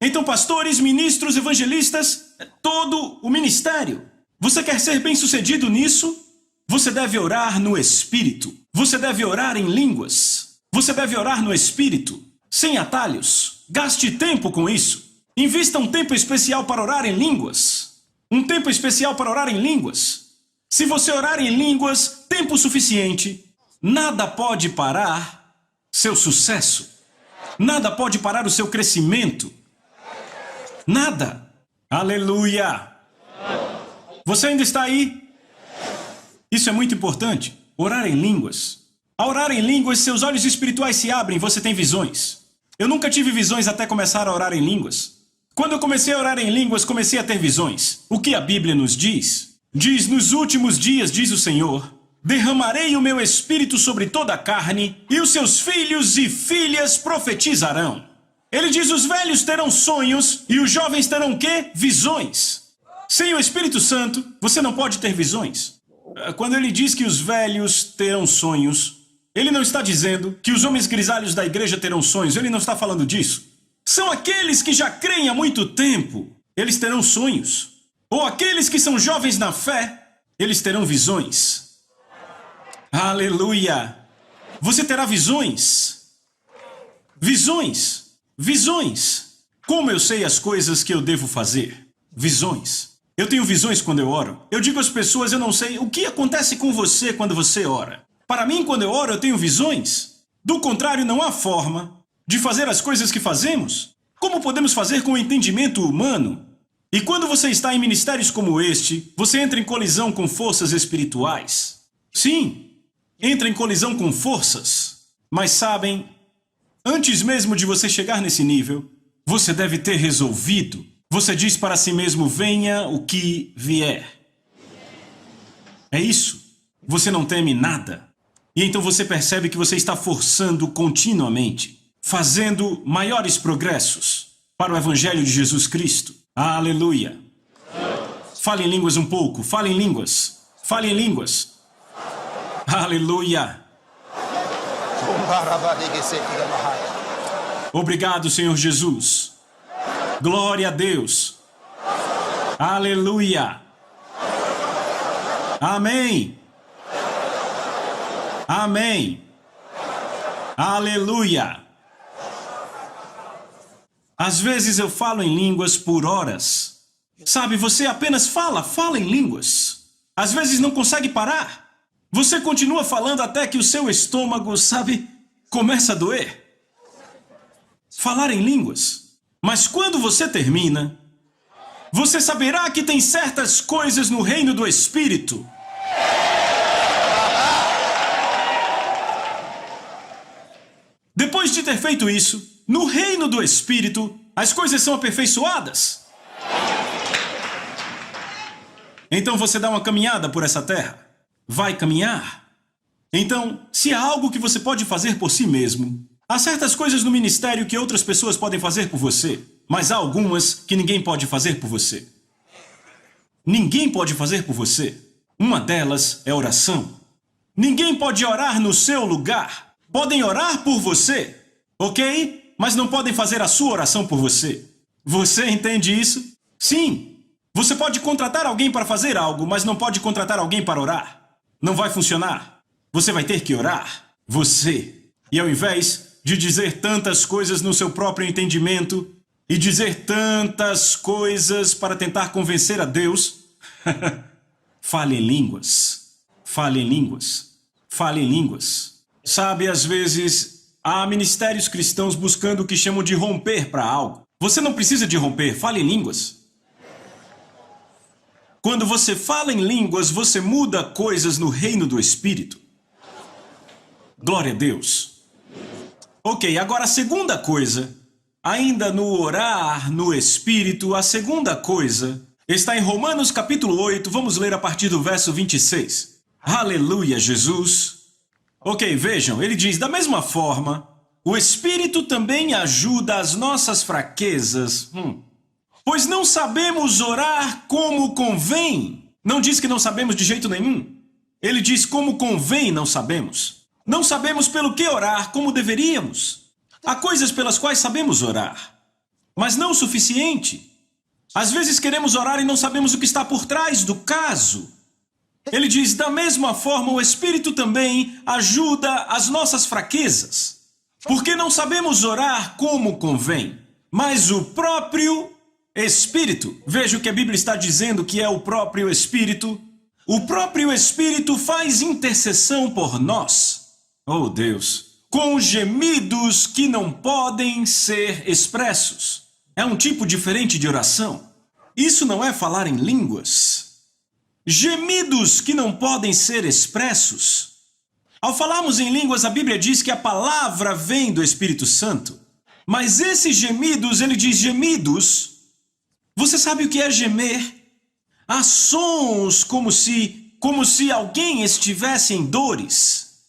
Então, pastores, ministros, evangelistas, todo o ministério Você quer ser bem-sucedido nisso? Você deve orar no Espírito. Você deve orar em línguas. Você deve orar no Espírito, sem atalhos. Gaste tempo com isso. Invista um tempo especial para orar em línguas. Um tempo especial para orar em línguas. Se você orar em línguas, tempo suficiente, nada pode parar seu sucesso. Nada pode parar o seu crescimento. Nada. Aleluia. Você ainda está aí? Isso é muito importante. Orar em línguas. Ao orar em línguas, seus olhos espirituais se abrem, você tem visões. Eu nunca tive visões até começar a orar em línguas. Quando eu comecei a orar em línguas, comecei a ter visões. O que a Bíblia nos diz? Diz, nos últimos dias, diz o Senhor, derramarei o meu espírito sobre toda a carne, e os seus filhos e filhas profetizarão. Ele diz, os velhos terão sonhos, e os jovens terão o quê? Visões. Sem o Espírito Santo, você não pode ter visões. Quando ele diz que os velhos terão sonhos, ele não está dizendo que os homens grisalhos da igreja terão sonhos, ele não está falando disso. São aqueles que já creem há muito tempo, eles terão sonhos. Ou aqueles que são jovens na fé, eles terão visões. Aleluia! Você terá visões. Visões. Visões. Como eu sei as coisas que eu devo fazer? Visões. Eu tenho visões quando eu oro. Eu digo às pessoas, eu não sei o que acontece com você quando você ora. Para mim, quando eu oro, eu tenho visões. Do contrário, não há forma de fazer as coisas que fazemos. Como podemos fazer com o entendimento humano? E quando você está em ministérios como este, você entra em colisão com forças espirituais. Sim, entra em colisão com forças. Mas sabem, antes mesmo de você chegar nesse nível, você deve ter resolvido. Você diz para si mesmo, venha o que vier. É isso. Você não teme nada. E então você percebe que você está forçando continuamente, fazendo maiores progressos para o Evangelho de Jesus Cristo. Aleluia. Fale em línguas um pouco. Fale em línguas. Fale em línguas. Aleluia. Obrigado, Senhor Jesus. Glória a Deus. Aleluia. Amém. Amém. Aleluia. Às vezes eu falo em línguas por horas. Sabe, você apenas fala em línguas. Às vezes não consegue parar. Você continua falando até que o seu estômago, sabe, começa a doer. Falar em línguas. Mas quando você termina, você saberá que tem certas coisas no reino do Espírito. Depois de ter feito isso, no reino do Espírito, as coisas são aperfeiçoadas. Então você dá uma caminhada por essa terra. Vai caminhar. Então, se há algo que você pode fazer por si mesmo, há certas coisas no ministério que outras pessoas podem fazer por você, mas há algumas que ninguém pode fazer por você. Ninguém pode fazer por você. Uma delas é oração. Ninguém pode orar no seu lugar. Podem orar por você, ok? Mas não podem fazer a sua oração por você. Você entende isso? Sim. Você pode contratar alguém para fazer algo, mas não pode contratar alguém para orar. Não vai funcionar. Você vai ter que orar. Você. E ao invés de dizer tantas coisas no seu próprio entendimento e dizer tantas coisas para tentar convencer a Deus, fale em línguas. Fale em línguas. Fale em línguas. Sabe, às vezes, há ministérios cristãos buscando o que chamam de romper para algo. Você não precisa de romper, fale em línguas. Quando você fala em línguas, você muda coisas no reino do Espírito. Glória a Deus. Ok, agora a segunda coisa, ainda no orar no Espírito, a segunda coisa está em Romanos capítulo 8, vamos ler a partir do verso 26. Aleluia, Jesus. Ok, vejam, ele diz, da mesma forma, o Espírito também ajuda as nossas fraquezas. Pois não sabemos orar como convém. Não diz que não sabemos de jeito nenhum. Ele diz como convém não sabemos. Não sabemos pelo que orar como deveríamos. Há coisas pelas quais sabemos orar, mas não o suficiente. Às vezes queremos orar e não sabemos o que está por trás do caso. Ele diz, da mesma forma, o Espírito também ajuda as nossas fraquezas, porque não sabemos orar como convém, mas o próprio Espírito, veja o que a Bíblia está dizendo que é o próprio Espírito faz intercessão por nós, oh Deus, com gemidos que não podem ser expressos. É um tipo diferente de oração. Isso não é falar em línguas. Gemidos que não podem ser expressos. Ao falarmos em línguas, a Bíblia diz que a palavra vem do Espírito Santo. Mas esses gemidos, ele diz gemidos. Você sabe o que é gemer? Há sons como se alguém estivesse em dores.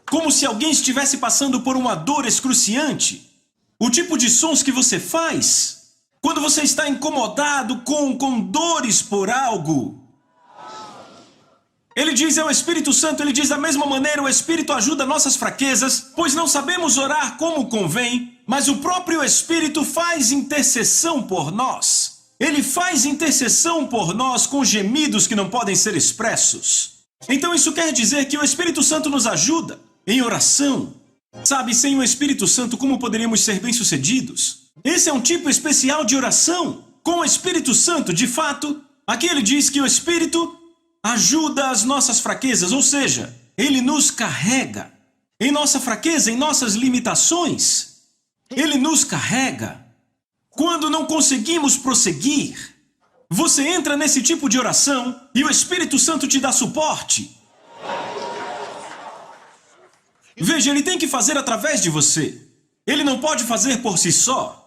Como se alguém estivesse passando por uma dor excruciante. O tipo de sons que você faz quando você está incomodado com dores por algo. Ele diz, é o Espírito Santo, ele diz da mesma maneira, o Espírito ajuda nossas fraquezas, pois não sabemos orar como convém, mas o próprio Espírito faz intercessão por nós. Ele faz intercessão por nós com gemidos que não podem ser expressos. Então isso quer dizer que o Espírito Santo nos ajuda em oração. Sabe, sem o Espírito Santo, como poderíamos ser bem-sucedidos? Esse é um tipo especial de oração. Com o Espírito Santo, de fato, aqui ele diz que o Espírito ajuda as nossas fraquezas, ou seja, ele nos carrega. Em nossa fraqueza, em nossas limitações, ele nos carrega. Quando não conseguimos prosseguir, você entra nesse tipo de oração e o Espírito Santo te dá suporte. Veja, ele tem que fazer através de você. Ele não pode fazer por si só.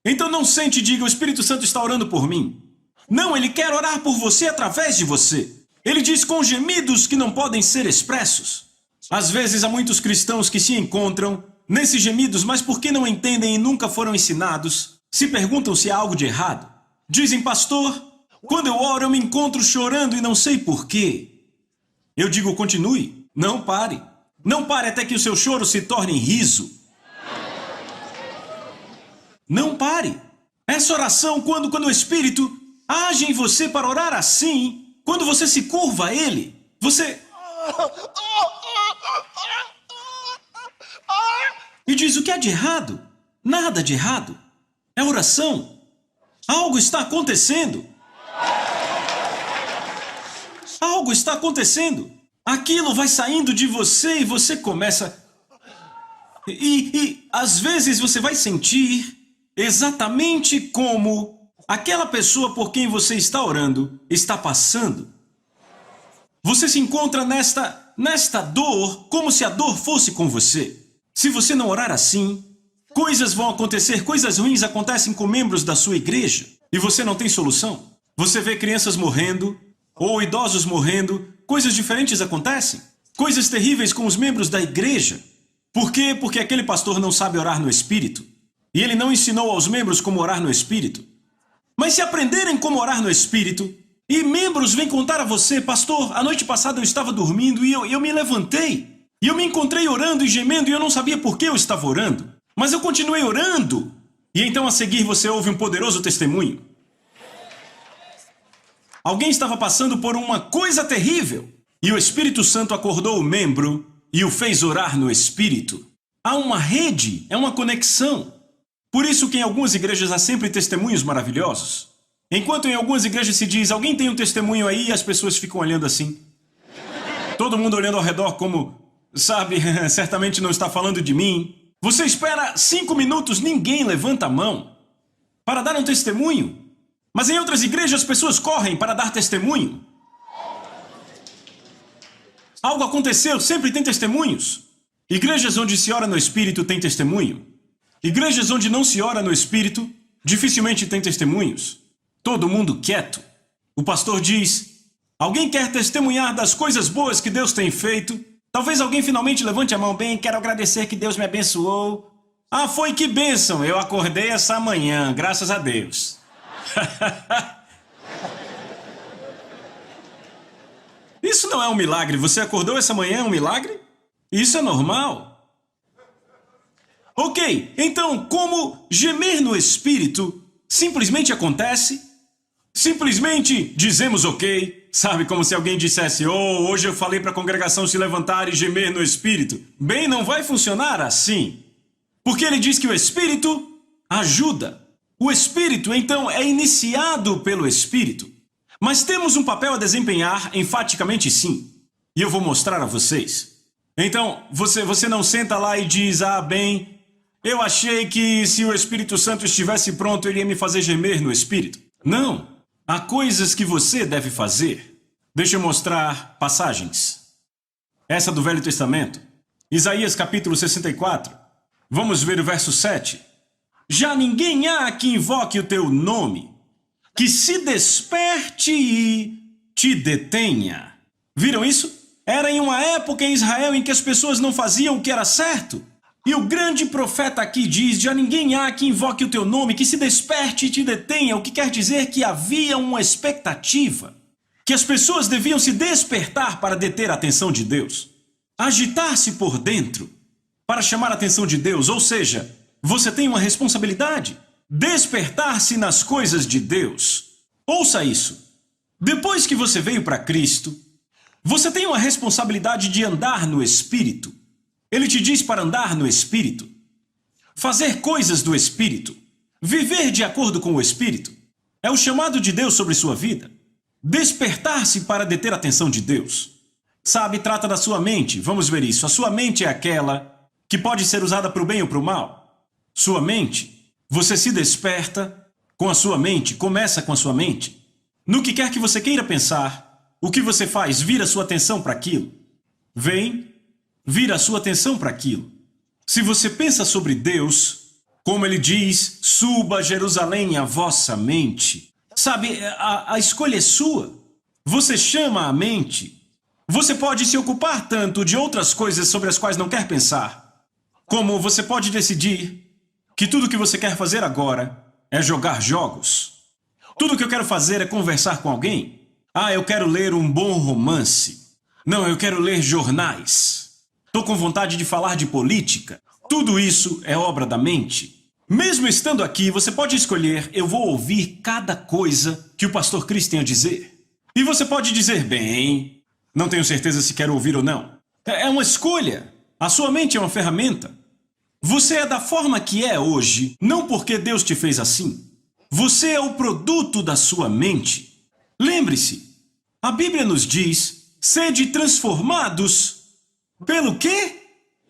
Então não sente e diga, o Espírito Santo está orando por mim. Não, ele quer orar por você através de você. Ele diz com gemidos que não podem ser expressos. Às vezes há muitos cristãos que se encontram nesses gemidos, mas porque não entendem e nunca foram ensinados, se perguntam se há algo de errado. Dizem, pastor, quando eu oro eu me encontro chorando e não sei porquê. Eu digo, continue, não pare. Não pare até que o seu choro se torne em riso. Não pare. Essa oração, quando o Espírito age em você para orar assim, quando você se curva a Ele, você... E diz, o que há de errado? Nada de errado. É oração. Algo está acontecendo. Algo está acontecendo. Aquilo vai saindo de você e você começa... E às vezes você vai sentir exatamente como aquela pessoa por quem você está orando está passando. Você se encontra nesta dor como se a dor fosse com você. Se você não orar assim, coisas vão acontecer, coisas ruins acontecem com membros da sua igreja e você não tem solução. Você vê crianças morrendo ou idosos morrendo, coisas diferentes acontecem. Coisas terríveis com os membros da igreja. Por quê? Porque aquele pastor não sabe orar no Espírito e ele não ensinou aos membros como orar no Espírito. Mas se aprenderem como orar no Espírito e membros vêm contar a você, pastor, a noite passada eu estava dormindo e eu me levantei. E eu me encontrei orando e gemendo e eu não sabia por que eu estava orando. Mas eu continuei orando. E então a seguir você ouve um poderoso testemunho. Alguém estava passando por uma coisa terrível. E o Espírito Santo acordou o membro e o fez orar no Espírito. Há uma rede, é uma conexão. Por isso que em algumas igrejas há sempre testemunhos maravilhosos. Enquanto em algumas igrejas se diz, alguém tem um testemunho aí e as pessoas ficam olhando assim. Todo mundo olhando ao redor como... Sabe, certamente não está falando de mim. Você espera 5 minutos, ninguém levanta a mão para dar um testemunho. Mas em outras igrejas as pessoas correm para dar testemunho. Algo aconteceu, sempre tem testemunhos. Igrejas onde se ora no Espírito tem testemunho. Igrejas onde não se ora no Espírito, dificilmente tem testemunhos. Todo mundo quieto. O pastor diz, alguém quer testemunhar das coisas boas que Deus tem feito? Talvez alguém finalmente levante a mão. Bem, quero agradecer que Deus me abençoou. Ah, foi que bênção. Eu acordei essa manhã, graças a Deus. Isso não é um milagre. Você acordou essa manhã, é um milagre? Isso é normal. Ok, então como gemer no Espírito Simplesmente acontece. Simplesmente dizemos ok. Sabe, como se alguém dissesse, oh, hoje eu falei para a congregação se levantar e gemer no Espírito. Bem, não vai funcionar assim. Porque ele diz que o Espírito ajuda. O Espírito, então, é iniciado pelo Espírito. Mas temos um papel a desempenhar, enfaticamente sim. E eu vou mostrar a vocês. Então, você não senta lá e diz, ah, bem, eu achei que se o Espírito Santo estivesse pronto, ele ia me fazer gemer no Espírito. Não. Há coisas que você deve fazer. Deixa eu mostrar passagens. Essa do Velho Testamento. Isaías capítulo 64. Vamos ver o verso 7. Já ninguém há que invoque o teu nome, que se desperte e te detenha. Viram isso? Era em uma época em Israel em que as pessoas não faziam o que era certo. E o grande profeta aqui diz, já ninguém há que invoque o teu nome, que se desperte e te detenha, o que quer dizer que havia uma expectativa, que as pessoas deviam se despertar para deter a atenção de Deus, agitar-se por dentro para chamar a atenção de Deus, ou seja, você tem uma responsabilidade, despertar-se nas coisas de Deus. Ouça isso, depois que você veio para Cristo, você tem uma responsabilidade de andar no Espírito. Ele te diz para andar no Espírito, fazer coisas do Espírito, viver de acordo com o Espírito. É o chamado de Deus sobre sua vida. Despertar-se para deter a atenção de Deus. Sabe, trata da sua mente. Vamos ver isso. A sua mente é aquela que pode ser usada para o bem ou para o mal. Sua mente, você se desperta com a sua mente, começa com a sua mente. No que quer que você queira pensar, o que você faz? Vira sua atenção para aquilo. Vira a sua atenção para aquilo. Se você pensa sobre Deus, como ele diz, suba a Jerusalém a vossa mente. Sabe, a escolha é sua. Você chama a mente. Você pode se ocupar tanto de outras coisas sobre as quais não quer pensar, como você pode decidir que tudo o que você quer fazer agora é jogar jogos. Tudo o que eu quero fazer é conversar com alguém. Ah, eu quero ler um bom romance. Não, eu quero ler jornais. Estou com vontade de falar de política. Tudo isso é obra da mente. Mesmo estando aqui, você pode escolher, eu vou ouvir cada coisa que o pastor Chris tem a dizer. E você pode dizer, bem, não tenho certeza se quero ouvir ou não. É uma escolha. A sua mente é uma ferramenta. Você é da forma que é hoje, não porque Deus te fez assim. Você é o produto da sua mente. Lembre-se, a Bíblia nos diz, sede transformados. Pelo quê?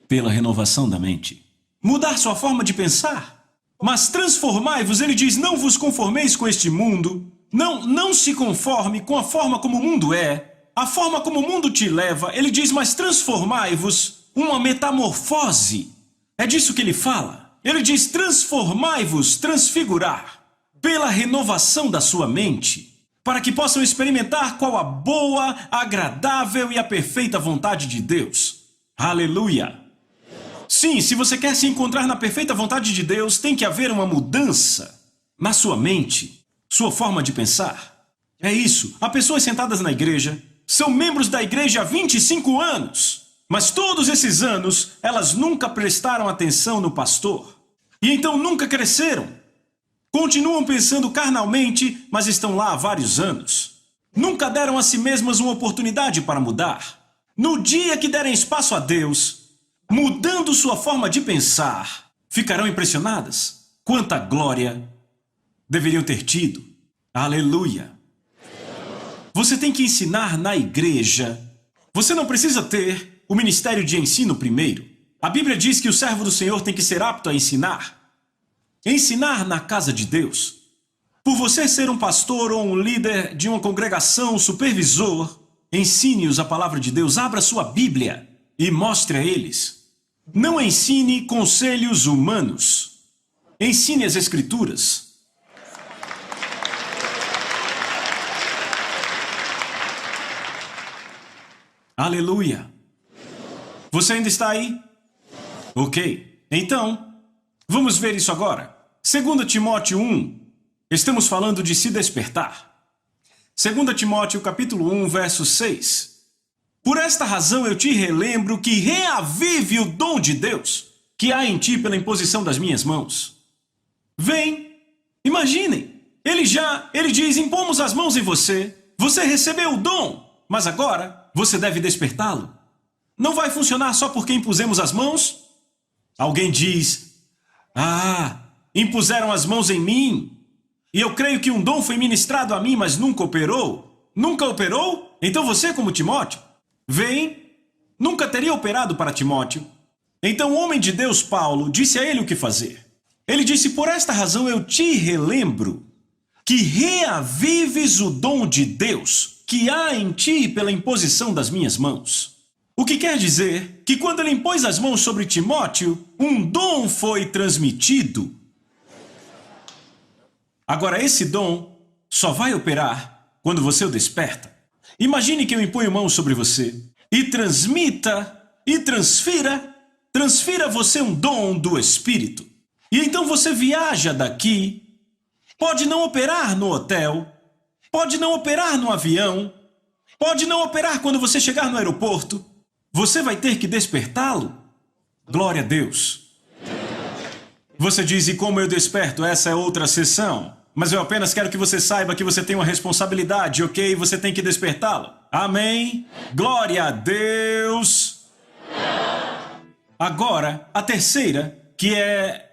Pela renovação da mente. Mudar sua forma de pensar. Mas transformai-vos, ele diz, não vos conformeis com este mundo. Não se conforme com a forma como o mundo é. A forma como o mundo te leva. Ele diz, mas transformai-vos, uma metamorfose. É disso que ele fala. Ele diz, transformai-vos, transfigurar, pela renovação da sua mente, para que possam experimentar qual a boa, agradável e a perfeita vontade de Deus. Aleluia! Sim, se você quer se encontrar na perfeita vontade de Deus, tem que haver uma mudança na sua mente, sua forma de pensar. É isso. Há pessoas sentadas na igreja, são membros da igreja há 25 anos, mas todos esses anos elas nunca prestaram atenção no pastor. E então nunca cresceram. Continuam pensando carnalmente, mas estão lá há vários anos. Nunca deram a si mesmas uma oportunidade para mudar. No dia que derem espaço a Deus, mudando sua forma de pensar, ficarão impressionadas. Quanta glória deveriam ter tido. Aleluia! Você tem que ensinar na igreja. Você não precisa ter o ministério de ensino primeiro. A Bíblia diz que o servo do Senhor tem que ser apto a ensinar. Ensinar na casa de Deus. Por você ser um pastor ou um líder de uma congregação, supervisor, ensine-os a palavra de Deus, abra sua Bíblia e mostre a eles. Não ensine conselhos humanos. Ensine as Escrituras. Aleluia! Você ainda está aí? Ok. Então, vamos ver isso agora. 2 Timóteo 1. Estamos falando de se despertar. 2 Timóteo capítulo 1, verso 6. Por esta razão eu te relembro que reavive o dom de Deus que há em ti pela imposição das minhas mãos. Vem, Imaginem, ele diz, impomos as mãos em você, você recebeu o dom, mas agora você deve despertá-lo. Não vai funcionar só porque impusemos as mãos? Alguém diz, impuseram as mãos em mim, e eu creio que um dom foi ministrado a mim, mas nunca operou. Nunca operou? Então você, como Timóteo, nunca teria operado para Timóteo. Então o homem de Deus, Paulo, disse a ele o que fazer. Ele disse, por esta razão eu te relembro que reavives o dom de Deus que há em ti pela imposição das minhas mãos. O que quer dizer que quando ele impôs as mãos sobre Timóteo, um dom foi transmitido. Agora esse dom só vai operar quando você o desperta. Imagine que eu imponho mãos sobre você e transfira você um dom do Espírito. E então você viaja daqui, pode não operar no hotel, pode não operar no avião, pode não operar quando você chegar no aeroporto. Você vai ter que despertá-lo. Glória a Deus. Você diz, e como eu desperto? Essa é outra sessão. Mas eu apenas quero que você saiba que você tem uma responsabilidade, ok? Você tem que despertá-lo. Amém? Glória a Deus. Agora, a terceira, que é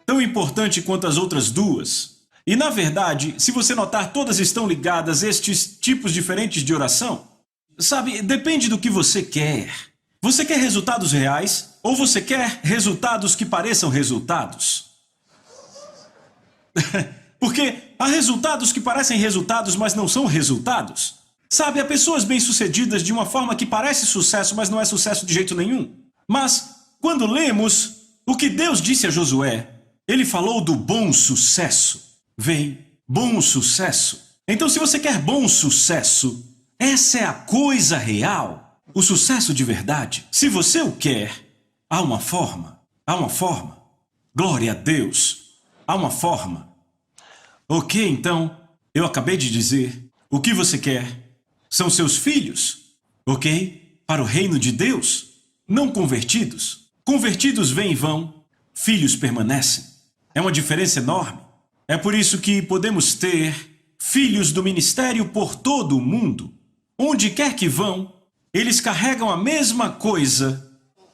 tão importante quanto as outras duas. E na verdade, se você notar, todas estão ligadas a estes tipos diferentes de oração. Sabe, depende do que você quer. Você quer resultados reais ou você quer resultados que pareçam resultados? Porque há resultados que parecem resultados, mas não são resultados. Sabe, há pessoas bem-sucedidas de uma forma que parece sucesso, mas não é sucesso de jeito nenhum. Mas, quando lemos o que Deus disse a Josué, ele falou do bom sucesso. Bom sucesso. Então, se você quer bom sucesso, essa é a coisa real. O sucesso de verdade. Se você o quer, há uma forma. Glória a Deus. Há uma forma. Ok, então, eu acabei de dizer, o que você quer são seus filhos, ok? Para o reino de Deus, não convertidos. Convertidos vêm e vão, filhos permanecem. É uma diferença enorme. É por isso que podemos ter filhos do ministério por todo o mundo. Onde quer que vão, eles carregam a mesma coisa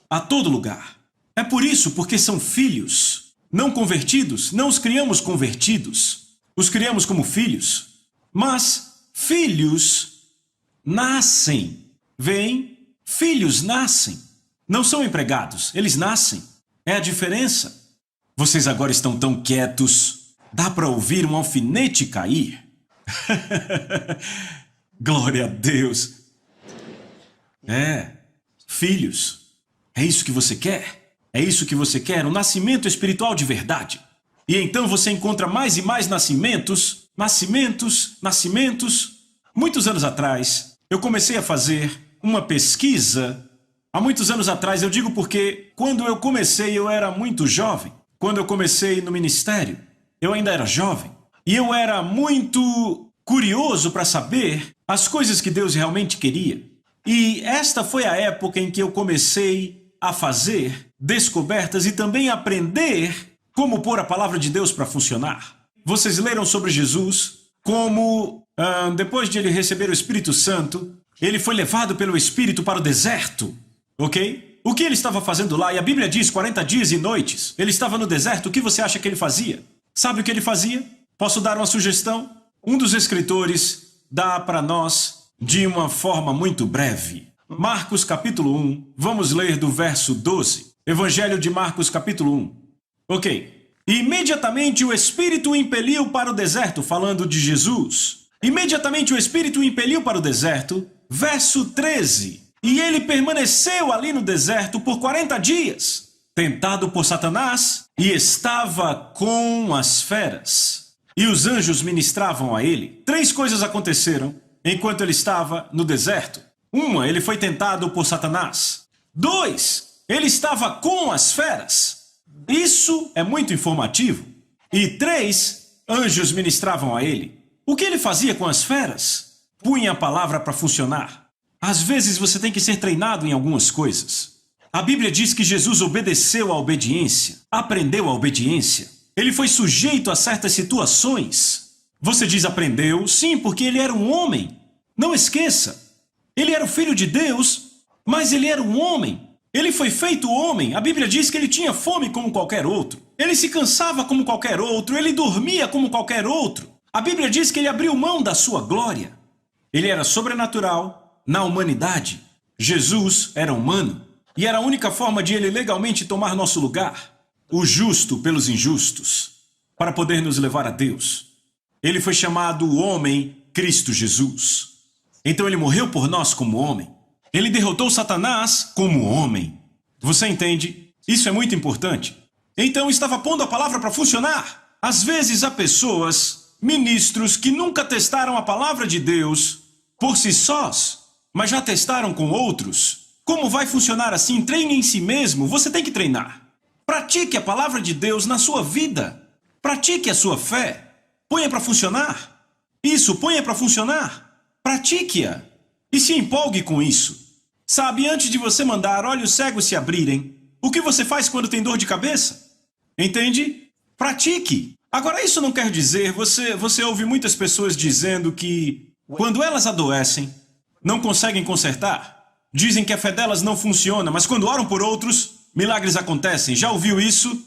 a todo lugar. É por isso, porque são filhos, não convertidos, não os criamos convertidos. Os criamos como filhos, mas filhos nascem. Filhos nascem. Não são empregados, eles nascem. É a diferença. Vocês agora estão tão quietos. Dá para ouvir um alfinete cair? Glória a Deus. Filhos. É isso que você quer? É isso que você quer? Um nascimento espiritual de verdade. E então você encontra mais e mais nascimentos. Muitos anos atrás, eu comecei a fazer uma pesquisa. Há muitos anos atrás, eu digo porque quando eu comecei eu era muito jovem. Quando eu comecei no ministério, eu ainda era jovem. E eu era muito curioso para saber as coisas que Deus realmente queria. E esta foi a época em que eu comecei a fazer descobertas e também aprender como pôr a palavra de Deus para funcionar. Vocês leram sobre Jesus, como depois de ele receber o Espírito Santo, ele foi levado pelo Espírito para o deserto, ok? O que ele estava fazendo lá? E a Bíblia diz 40 dias e noites. Ele estava no deserto, o que você acha que ele fazia? Sabe o que ele fazia? Posso dar uma sugestão? Um dos escritores dá para nós de uma forma muito breve. Marcos capítulo 1, vamos ler do verso 12. Evangelho de Marcos capítulo 1. Ok. Imediatamente o Espírito o impeliu para o deserto, falando de Jesus. Imediatamente o Espírito o impeliu para o deserto, verso 13. E ele permaneceu ali no deserto por 40 dias, tentado por Satanás, e estava com as feras. E os anjos ministravam a ele. 3 coisas aconteceram enquanto ele estava no deserto. 1, ele foi tentado por Satanás. 2, ele estava com as feras. Isso é muito informativo. E 3, anjos ministravam a ele. O que ele fazia com as feras? Punha a palavra para funcionar. Às vezes você tem que ser treinado em algumas coisas. A Bíblia diz que Jesus obedeceu à obediência, aprendeu a obediência. Ele foi sujeito a certas situações. Você diz aprendeu? Sim, porque ele era um homem. Não esqueça. Ele era o filho de Deus, mas ele era um homem. Ele foi feito homem. A Bíblia diz que ele tinha fome como qualquer outro. Ele se cansava como qualquer outro. Ele dormia como qualquer outro. A Bíblia diz que ele abriu mão da sua glória. Ele era sobrenatural na humanidade. Jesus era humano. E era a única forma de ele legalmente tomar nosso lugar. O justo pelos injustos. Para poder nos levar a Deus. Ele foi chamado o homem Cristo Jesus. Então ele morreu por nós como homem. Ele derrotou Satanás como homem. Você entende? Isso é muito importante. Então estava pondo a palavra para funcionar. Às vezes há pessoas, ministros, que nunca testaram a palavra de Deus por si sós, mas já testaram com outros. Como vai funcionar assim? Treine em si mesmo. Você tem que treinar. Pratique a palavra de Deus na sua vida. Pratique a sua fé. Ponha para funcionar. Isso, ponha para funcionar. Pratique-a. E se empolgue com isso. Sabe, antes de você mandar olhos cegos se abrirem, o que você faz quando tem dor de cabeça? Entende? Pratique. Agora, isso não quer dizer, você ouve muitas pessoas dizendo que, quando elas adoecem, não conseguem consertar. Dizem que a fé delas não funciona, mas quando oram por outros, milagres acontecem. Já ouviu isso?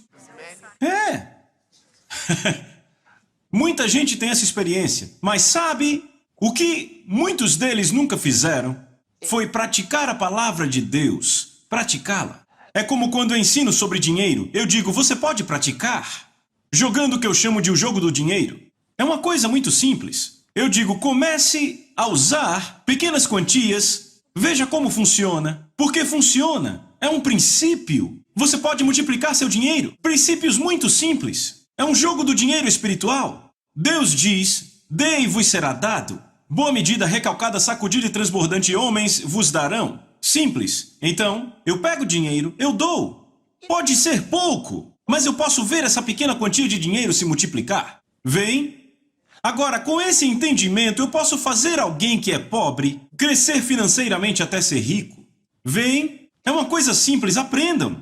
É. Muita gente tem essa experiência, mas sabe, o que muitos deles nunca fizeram foi praticar a palavra de Deus, praticá-la. É como quando eu ensino sobre dinheiro, eu digo, você pode praticar, jogando o que eu chamo de o jogo do dinheiro. É uma coisa muito simples. Eu digo, comece a usar pequenas quantias, veja como funciona, porque funciona, é um princípio. Você pode multiplicar seu dinheiro, princípios muito simples. É um jogo do dinheiro espiritual. Deus diz, dê e vos será dado. Boa medida, recalcada, sacudida e transbordante homens vos darão. Simples. Então, eu pego dinheiro, eu dou. Pode ser pouco, mas eu posso ver essa pequena quantia de dinheiro se multiplicar. Vem? Agora, com esse entendimento, eu posso fazer alguém que é pobre crescer financeiramente até ser rico. Vem? É uma coisa simples, aprendam.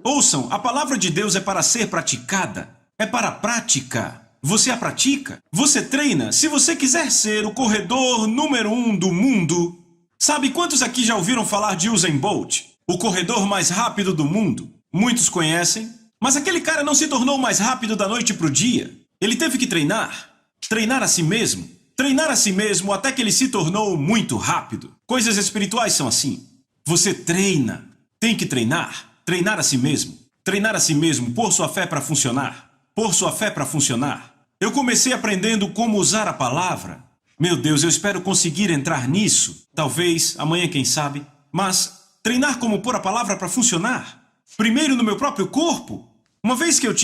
Ouçam, a palavra de Deus é para ser praticada. É para a prática. Você a pratica, você treina. Se você quiser ser o corredor número 1 do mundo, sabe quantos aqui já ouviram falar de Usain Bolt? O corredor mais rápido do mundo. Muitos conhecem, mas aquele cara não se tornou mais rápido da noite para o dia. Ele teve que treinar. Treinar a si mesmo. Treinar a si mesmo até que ele se tornou muito rápido. Coisas espirituais são assim. Você treina. Tem que treinar. Treinar a si mesmo. Treinar a si mesmo. Pôr sua fé para funcionar. Pôr sua fé para funcionar. Eu comecei aprendendo como usar a palavra. Meu Deus, eu espero conseguir entrar nisso. Talvez, amanhã quem sabe. Mas treinar como pôr a palavra para funcionar. Primeiro no meu próprio corpo. Uma vez que eu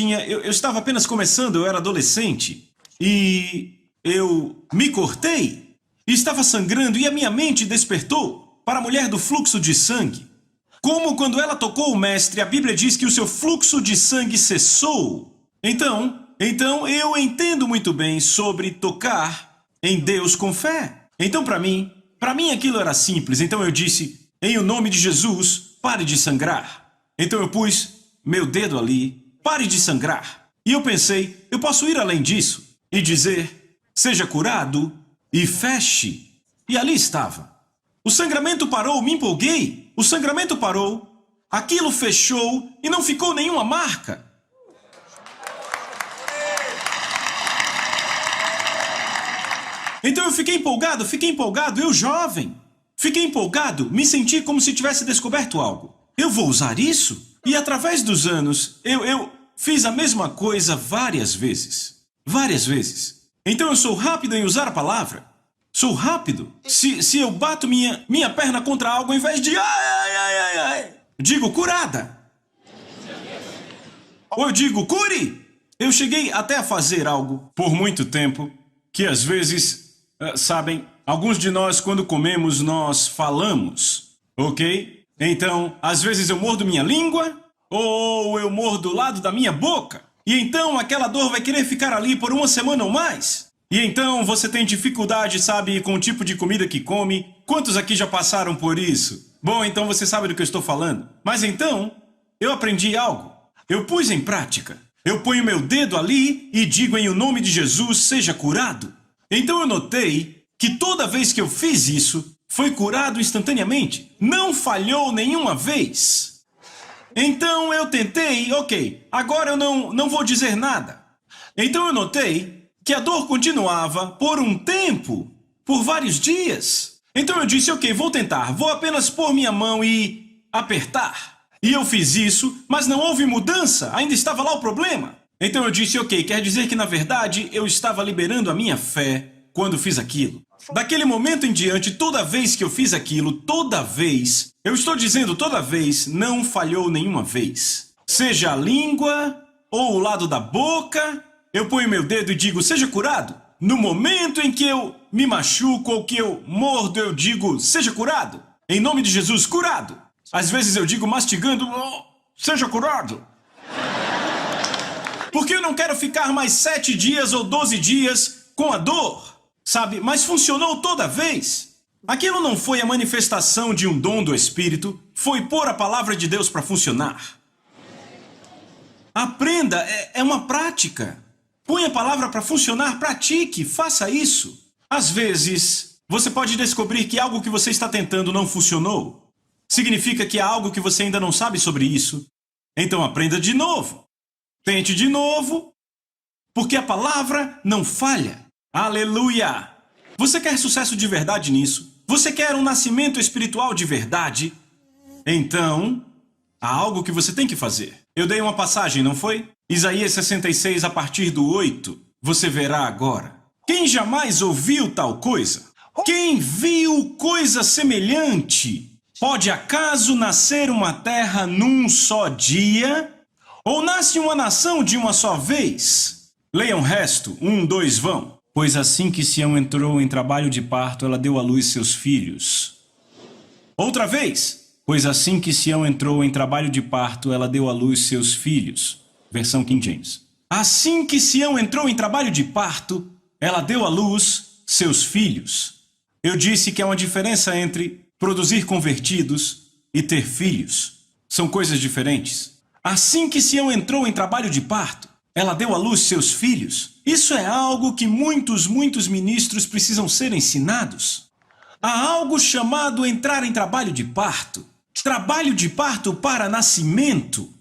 estava apenas começando, eu era adolescente. E eu me cortei. E estava sangrando e a minha mente despertou para a mulher do fluxo de sangue. Como quando ela tocou o mestre, a Bíblia diz que o seu fluxo de sangue cessou. Então eu entendo muito bem sobre tocar em Deus com fé. Então para mim aquilo era simples. Então eu disse, em o nome de Jesus, pare de sangrar. Então eu pus meu dedo ali, pare de sangrar. E eu pensei, eu posso ir além disso e dizer, seja curado e feche. E ali estava. O sangramento parou, me empolguei. O sangramento parou, aquilo fechou e não ficou nenhuma marca. Então eu fiquei empolgado, eu jovem. Fiquei empolgado, me senti como se tivesse descoberto algo. Eu vou usar isso? E através dos anos, eu fiz a mesma coisa várias vezes. Várias vezes. Então eu sou rápido em usar a palavra. Sou rápido. Se eu bato minha perna contra algo, ao invés de ai, digo curada. Ou eu digo cure. Eu cheguei até a fazer algo por muito tempo que às vezes... sabem, alguns de nós, quando comemos, nós falamos, ok? Então, às vezes eu mordo minha língua, ou eu mordo o lado da minha boca, e então aquela dor vai querer ficar ali por uma semana ou mais. E então você tem dificuldade, sabe, com o tipo de comida que come. Quantos aqui já passaram por isso? Bom, então você sabe do que eu estou falando. Mas então, eu aprendi algo. Eu pus em prática. Eu ponho meu dedo ali e digo em o nome de Jesus, seja curado. Então eu notei que toda vez que eu fiz isso, foi curado instantaneamente. Não falhou nenhuma vez. Então eu tentei, ok, agora eu não vou dizer nada. Então eu notei que a dor continuava por um tempo, por vários dias. Então eu disse, ok, vou tentar, vou apenas pôr minha mão e apertar. E eu fiz isso, mas não houve mudança, ainda estava lá o problema. Então eu disse, ok, quer dizer que na verdade eu estava liberando a minha fé quando fiz aquilo. Daquele momento em diante, toda vez que eu fiz aquilo, toda vez, eu estou dizendo toda vez, não falhou nenhuma vez. Seja a língua ou o lado da boca, eu ponho meu dedo e digo, seja curado. No momento em que eu me machuco ou que eu mordo, eu digo, seja curado. Em nome de Jesus, curado. Às vezes eu digo mastigando, oh, seja curado. Porque eu não quero ficar mais 7 dias ou 12 dias com a dor, sabe? Mas funcionou toda vez. Aquilo não foi a manifestação de um dom do Espírito, foi pôr a palavra de Deus para funcionar. Aprenda, é uma prática. Põe a palavra para funcionar, pratique, faça isso. Às vezes, você pode descobrir que algo que você está tentando não funcionou. Significa que há algo que você ainda não sabe sobre isso. Então aprenda de novo. Tente de novo, porque a palavra não falha. Aleluia! Você quer sucesso de verdade nisso? Você quer um nascimento espiritual de verdade? Então, há algo que você tem que fazer. Eu dei uma passagem, não foi? Isaías 66, a partir do 8. Você verá agora. Quem jamais ouviu tal coisa? Quem viu coisa semelhante? Pode acaso nascer uma terra num só dia? Ou nasce uma nação de uma só vez? Leiam o resto, 1, 2, vão. Pois assim que Sião entrou em trabalho de parto, ela deu à luz seus filhos. Outra vez. Pois assim que Sião entrou em trabalho de parto, ela deu à luz seus filhos. Versão King James. Assim que Sião entrou em trabalho de parto, ela deu à luz seus filhos. Eu disse que há uma diferença entre produzir convertidos e ter filhos. São coisas diferentes. Assim que Sião entrou em trabalho de parto, ela deu à luz seus filhos. Isso é algo que muitos ministros precisam ser ensinados. Há algo chamado entrar em trabalho de parto. Trabalho de parto para nascimento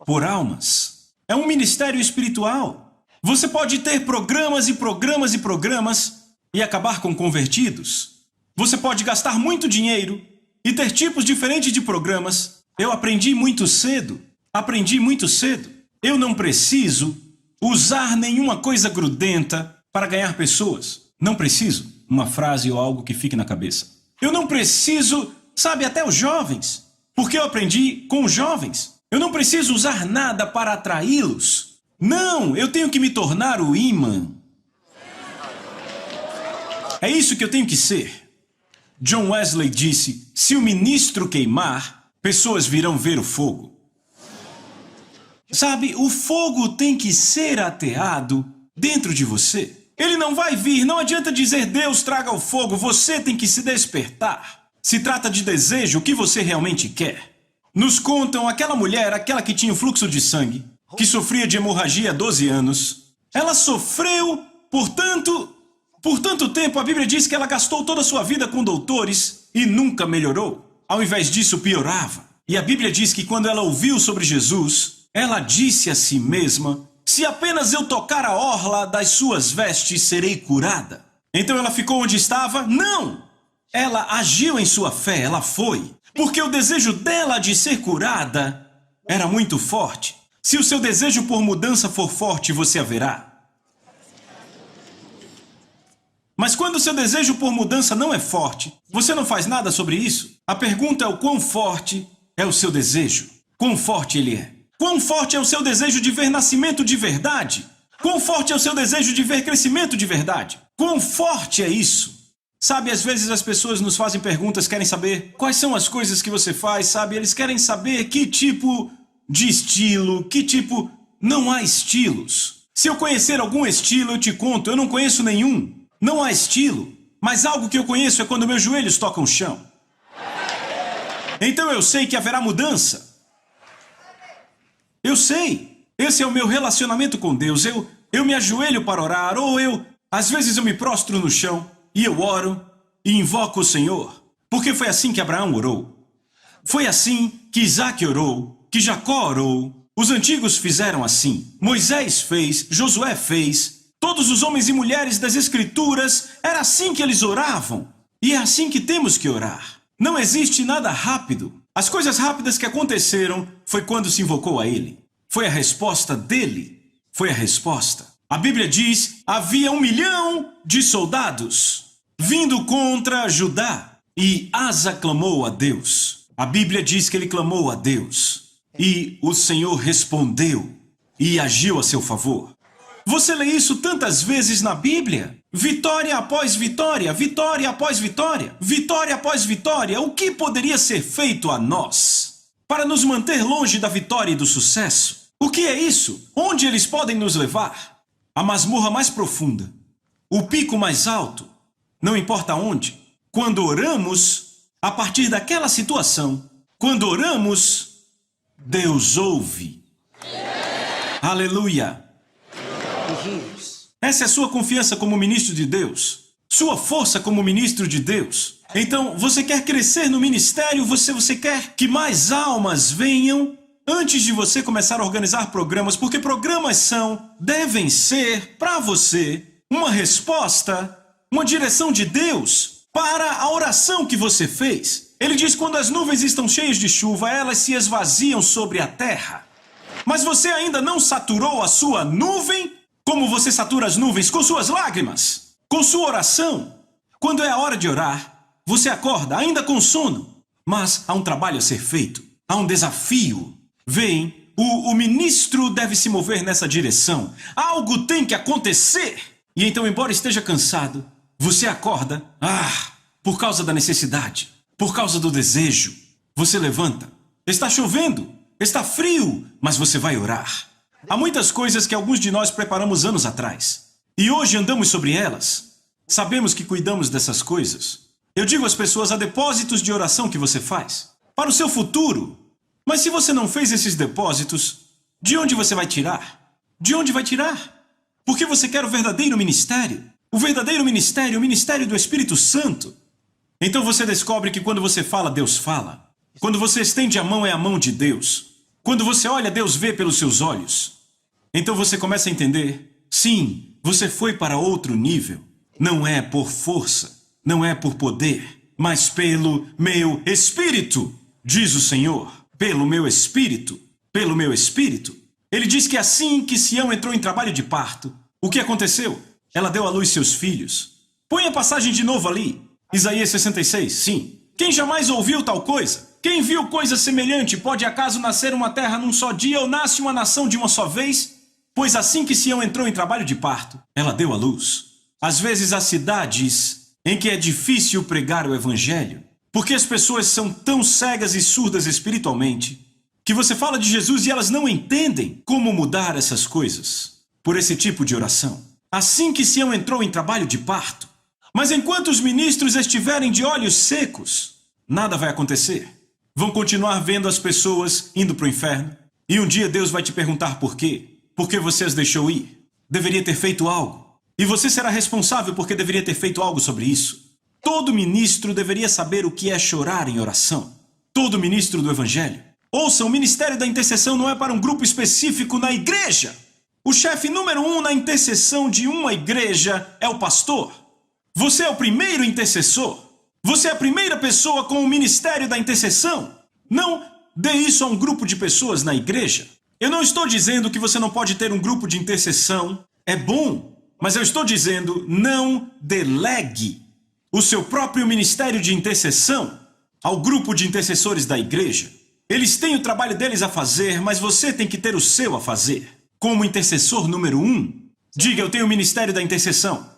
por almas. É um ministério espiritual. Você pode ter programas e programas e programas e acabar com convertidos. Você pode gastar muito dinheiro e ter tipos diferentes de programas. Eu aprendi muito cedo. Eu não preciso usar nenhuma coisa grudenta para ganhar pessoas. Não preciso. Uma frase ou algo que fique na cabeça. Eu não preciso, sabe, até os jovens. Porque eu aprendi com os jovens. Eu não preciso usar nada para atraí-los. Não, eu tenho que me tornar o imã. É isso que eu tenho que ser. John Wesley disse, se o ministro queimar, pessoas virão ver o fogo. Sabe, o fogo tem que ser ateado dentro de você. Ele não vai vir, não adianta dizer Deus traga o fogo, você tem que se despertar. Se trata de desejo, o que você realmente quer. Nos contam aquela mulher, aquela que tinha o fluxo de sangue, que sofria de hemorragia há 12 anos. Ela sofreu, por tanto tempo, a Bíblia diz que ela gastou toda a sua vida com doutores e nunca melhorou. Ao invés disso, piorava. E a Bíblia diz que quando ela ouviu sobre Jesus, ela disse a si mesma, se apenas eu tocar a orla das suas vestes, serei curada. Então ela ficou onde estava? Não! Ela agiu em sua fé, ela foi. Porque o desejo dela de ser curada era muito forte. Se o seu desejo por mudança for forte, você a verá. Mas quando o seu desejo por mudança não é forte, você não faz nada sobre isso? A pergunta é o quão forte é o seu desejo? Quão forte ele é? Quão forte é o seu desejo de ver nascimento de verdade? Quão forte é o seu desejo de ver crescimento de verdade? Quão forte é isso? Sabe, às vezes as pessoas nos fazem perguntas, querem saber quais são as coisas que você faz, sabe? Eles querem saber que tipo de estilo, que tipo... Não há estilos. Se eu conhecer algum estilo, eu te conto, eu não conheço nenhum. Não há estilo, mas algo que eu conheço é quando meus joelhos tocam o chão. Então eu sei que haverá mudança. Eu sei. Esse é o meu relacionamento com Deus. Eu me ajoelho para orar, ou às vezes eu me prostro no chão e eu oro e invoco o Senhor. Porque foi assim que Abraão orou. Foi assim que Isaac orou, que Jacó orou. Os antigos fizeram assim. Moisés fez, Josué fez. Todos os homens e mulheres das Escrituras, era assim que eles oravam. E é assim que temos que orar. Não existe nada rápido. As coisas rápidas que aconteceram foi quando se invocou a Ele. Foi a resposta dele. Foi a resposta. A Bíblia diz, havia 1 milhão de soldados vindo contra Judá. E Asa clamou a Deus. A Bíblia diz que ele clamou a Deus. E o Senhor respondeu e agiu a seu favor. Você lê isso tantas vezes na Bíblia. Vitória após vitória, vitória após vitória, vitória após vitória. O que poderia ser feito a nós para nos manter longe da vitória e do sucesso? O que é isso? Onde eles podem nos levar? A masmorra mais profunda, o pico mais alto, não importa onde. Quando oramos, a partir daquela situação, quando oramos, Deus ouve. Aleluia! Essa é a sua confiança como ministro de Deus, sua força como ministro de Deus. Então, você quer crescer no ministério, você quer que mais almas venham antes de você começar a organizar programas, porque programas devem ser, para você, uma resposta, uma direção de Deus para a oração que você fez. Ele diz, quando as nuvens estão cheias de chuva, elas se esvaziam sobre a terra. Mas você ainda não saturou a sua nuvem, como você satura as nuvens com suas lágrimas, com sua oração. Quando é a hora de orar, você acorda ainda com sono, mas há um trabalho a ser feito, há um desafio. Veem, o ministro deve se mover nessa direção. Algo tem que acontecer. E então, embora esteja cansado, você acorda, por causa da necessidade, por causa do desejo. Você levanta. Está chovendo, está frio, mas você vai orar. Há muitas coisas que alguns de nós preparamos anos atrás. E hoje andamos sobre elas. Sabemos que cuidamos dessas coisas. Eu digo às pessoas, há depósitos de oração que você faz para o seu futuro. Mas se você não fez esses depósitos, de onde você vai tirar? De onde vai tirar? Porque você quer o verdadeiro ministério. O verdadeiro ministério, o ministério do Espírito Santo. Então você descobre que quando você fala, Deus fala. Quando você estende a mão, é a mão de Deus. Quando você olha, Deus vê pelos seus olhos. Então você começa a entender, sim, você foi para outro nível. Não é por força, não é por poder, mas pelo meu Espírito, diz o Senhor. Pelo meu Espírito, pelo meu Espírito. Ele diz que assim que Sião entrou em trabalho de parto, o que aconteceu? Ela deu à luz seus filhos. Põe a passagem de novo ali. Isaías 66, sim. Quem jamais ouviu tal coisa? Quem viu coisa semelhante? Pode acaso nascer uma terra num só dia ou nasce uma nação de uma só vez? Pois assim que Sião entrou em trabalho de parto, ela deu à luz. Às vezes há cidades em que é difícil pregar o evangelho, porque as pessoas são tão cegas e surdas espiritualmente, que você fala de Jesus e elas não entendem como mudar essas coisas por esse tipo de oração. Assim que Sião entrou em trabalho de parto. Mas enquanto os ministros estiverem de olhos secos, nada vai acontecer. Vão continuar vendo as pessoas indo para o inferno. E um dia Deus vai te perguntar por quê. Por que você as deixou ir? Deveria ter feito algo. E você será responsável porque deveria ter feito algo sobre isso. Todo ministro deveria saber o que é chorar em oração. Todo ministro do Evangelho. Ouça, o ministério da intercessão não é para um grupo específico na igreja. O chefe número 1 na intercessão de uma igreja é o pastor. Você é o primeiro intercessor. Você é a primeira pessoa com o ministério da intercessão. Não dê isso a um grupo de pessoas na igreja. Eu não estou dizendo que você não pode ter um grupo de intercessão. É bom, mas eu estou dizendo não delegue o seu próprio ministério de intercessão ao grupo de intercessores da igreja. Eles têm o trabalho deles a fazer, mas você tem que ter o seu a fazer. Como intercessor número 1, diga, eu tenho o ministério da intercessão.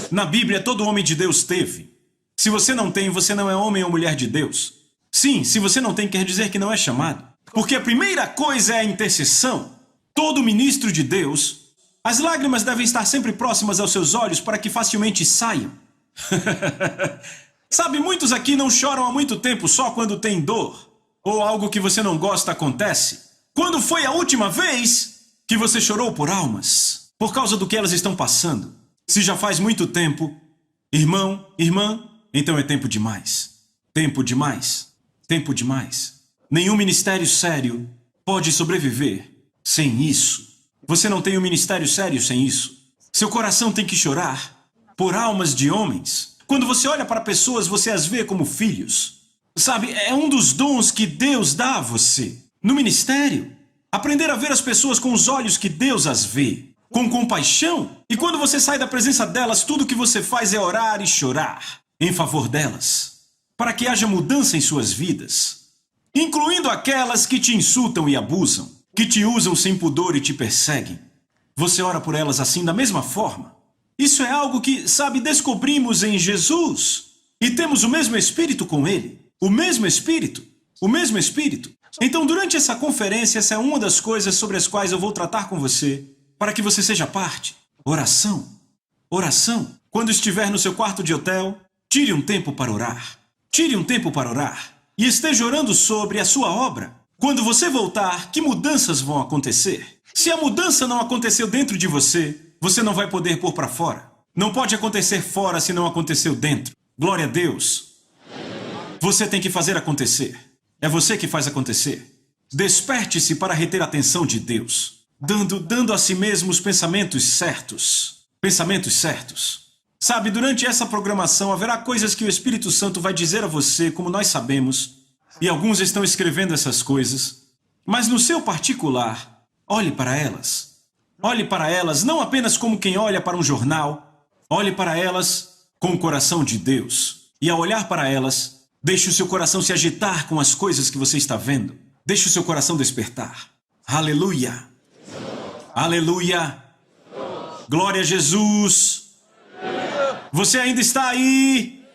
Na Bíblia, todo homem de Deus teve. Se você não tem, você não é homem ou mulher de Deus. Sim, se você não tem, quer dizer que não é chamado. Porque a primeira coisa é a intercessão. Todo ministro de Deus, as lágrimas devem estar sempre próximas aos seus olhos para que facilmente saiam. Sabe, muitos aqui não choram há muito tempo só quando tem dor ou algo que você não gosta acontece. Quando foi a última vez que você chorou por almas, por causa do que elas estão passando? Se já faz muito tempo, irmão, irmã, então é tempo demais. Tempo demais. Tempo demais. Nenhum ministério sério pode sobreviver sem isso. Você não tem um ministério sério sem isso. Seu coração tem que chorar por almas de homens. Quando você olha para pessoas, você as vê como filhos. Sabe, é um dos dons que Deus dá a você. No ministério, aprender a ver as pessoas com os olhos que Deus as vê, com compaixão. E quando você sai da presença delas, tudo que você faz é orar e chorar em favor delas, para que haja mudança em suas vidas, incluindo aquelas que te insultam e abusam, que te usam sem pudor e te perseguem. Você ora por elas assim da mesma forma. Isso é algo que, sabe, descobrimos em Jesus. E temos o mesmo Espírito com Ele. O mesmo Espírito. O mesmo Espírito. Então, durante essa conferência, essa é uma das coisas sobre as quais eu vou tratar com você, para que você seja parte. Oração. Oração. Quando estiver no seu quarto de hotel, tire um tempo para orar. Tire um tempo para orar. E esteja orando sobre a sua obra. Quando você voltar, que mudanças vão acontecer? Se a mudança não aconteceu dentro de você, você não vai poder pôr para fora. Não pode acontecer fora se não aconteceu dentro. Glória a Deus. Você tem que fazer acontecer. É você que faz acontecer. Desperte-se para reter a atenção de Deus, dando a si mesmo os pensamentos certos. Pensamentos certos. Sabe, durante essa programação haverá coisas que o Espírito Santo vai dizer a você, como nós sabemos, e alguns estão escrevendo essas coisas, mas no seu particular, olhe para elas. Olhe para elas não apenas como quem olha para um jornal, olhe para elas com o coração de Deus. E ao olhar para elas, deixe o seu coração se agitar com as coisas que você está vendo. Deixe o seu coração despertar. Aleluia! Aleluia! Glória a Jesus! Você ainda está aí?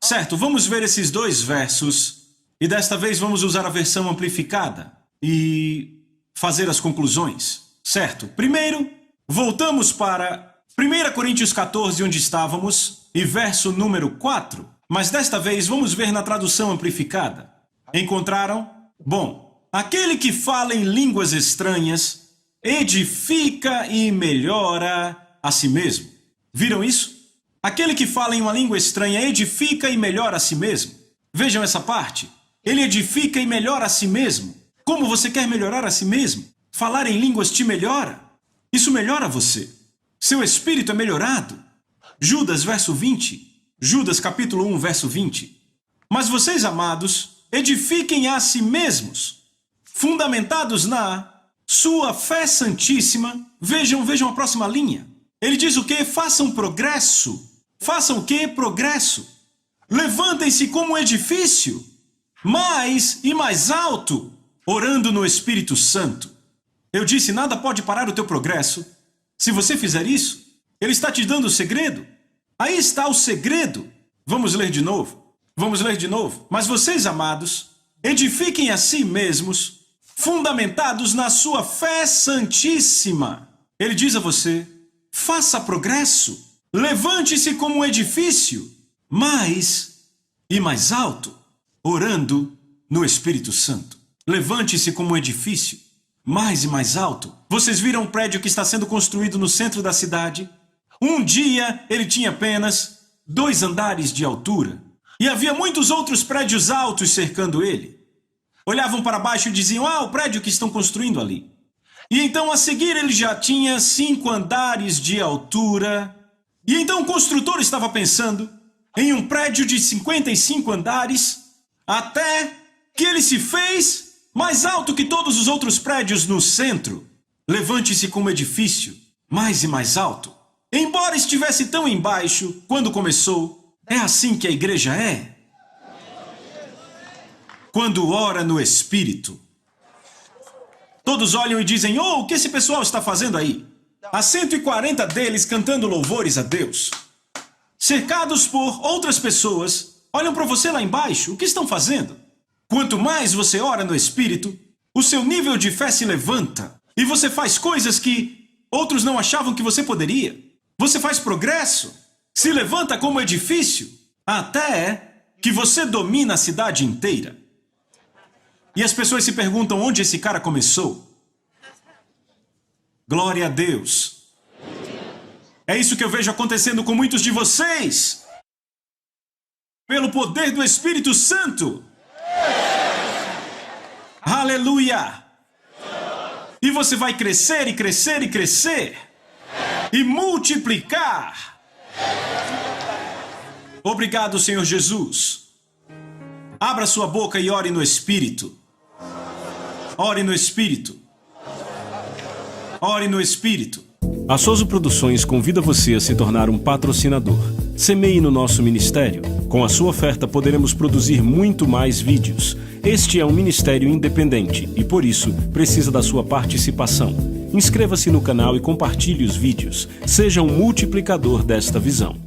Certo, vamos ver esses dois versos. E desta vez vamos usar a versão amplificada e fazer as conclusões. Certo? Primeiro, voltamos para 1 Coríntios 14, onde estávamos, e verso número 4. Mas desta vez vamos ver na tradução amplificada. Encontraram? Bom, aquele que fala em línguas estranhas edifica e melhora a si mesmo. Viram isso? Aquele que fala em uma língua estranha edifica e melhora a si mesmo. Vejam essa parte. Ele edifica e melhora a si mesmo. Como você quer melhorar a si mesmo? Falar em línguas te melhora. Isso melhora você. Seu espírito é melhorado. Judas, verso 20. Judas, capítulo 1, verso 20. Mas vocês, amados, edifiquem a si mesmos, fundamentados na sua fé santíssima. Vejam a próxima linha. Ele diz o quê? Façam progresso. Façam o quê? Progresso. Levantem-se como um edifício, mais e mais alto, orando no Espírito Santo. Eu disse, nada pode parar o teu progresso. Se você fizer isso, ele está te dando o segredo. Aí está o segredo. Vamos ler de novo. Vamos ler de novo. Mas vocês, amados, edifiquem a si mesmos, fundamentados na sua fé santíssima. Ele diz a você, faça progresso. Levante-se como um edifício, mais e mais alto, orando no Espírito Santo. Levante-se como um edifício, mais e mais alto. Vocês viram um prédio que está sendo construído no centro da cidade? Um dia ele tinha apenas 2 andares de altura. E havia muitos outros prédios altos cercando ele. Olhavam para baixo e diziam, o prédio que estão construindo ali. E então a seguir ele já tinha 5 andares de altura. E então o construtor estava pensando em um prédio de 55 andares, até que ele se fez mais alto que todos os outros prédios no centro. Levante-se como edifício, mais e mais alto. Embora estivesse tão embaixo quando começou, é assim que a igreja é. Quando ora no Espírito, todos olham e dizem, o que esse pessoal está fazendo aí? Há 140 deles cantando louvores a Deus. Cercados por outras pessoas, olham para você lá embaixo, o que estão fazendo? Quanto mais você ora no Espírito, o seu nível de fé se levanta e você faz coisas que outros não achavam que você poderia. Você faz progresso, se levanta como edifício, até que você domina a cidade inteira. E as pessoas se perguntam onde esse cara começou. Glória a Deus. É isso que eu vejo acontecendo com muitos de vocês. Pelo poder do Espírito Santo. Aleluia! E você vai crescer e crescer e crescer. E multiplicar. Obrigado, Senhor Jesus. Abra sua boca e ore no Espírito. Ore no Espírito. Ore no Espírito. A Soso Produções convida você a se tornar um patrocinador. Semeie no nosso ministério. Com a sua oferta poderemos produzir muito mais vídeos. Este é um ministério independente e, por isso, precisa da sua participação. Inscreva-se no canal e compartilhe os vídeos. Seja um multiplicador desta visão.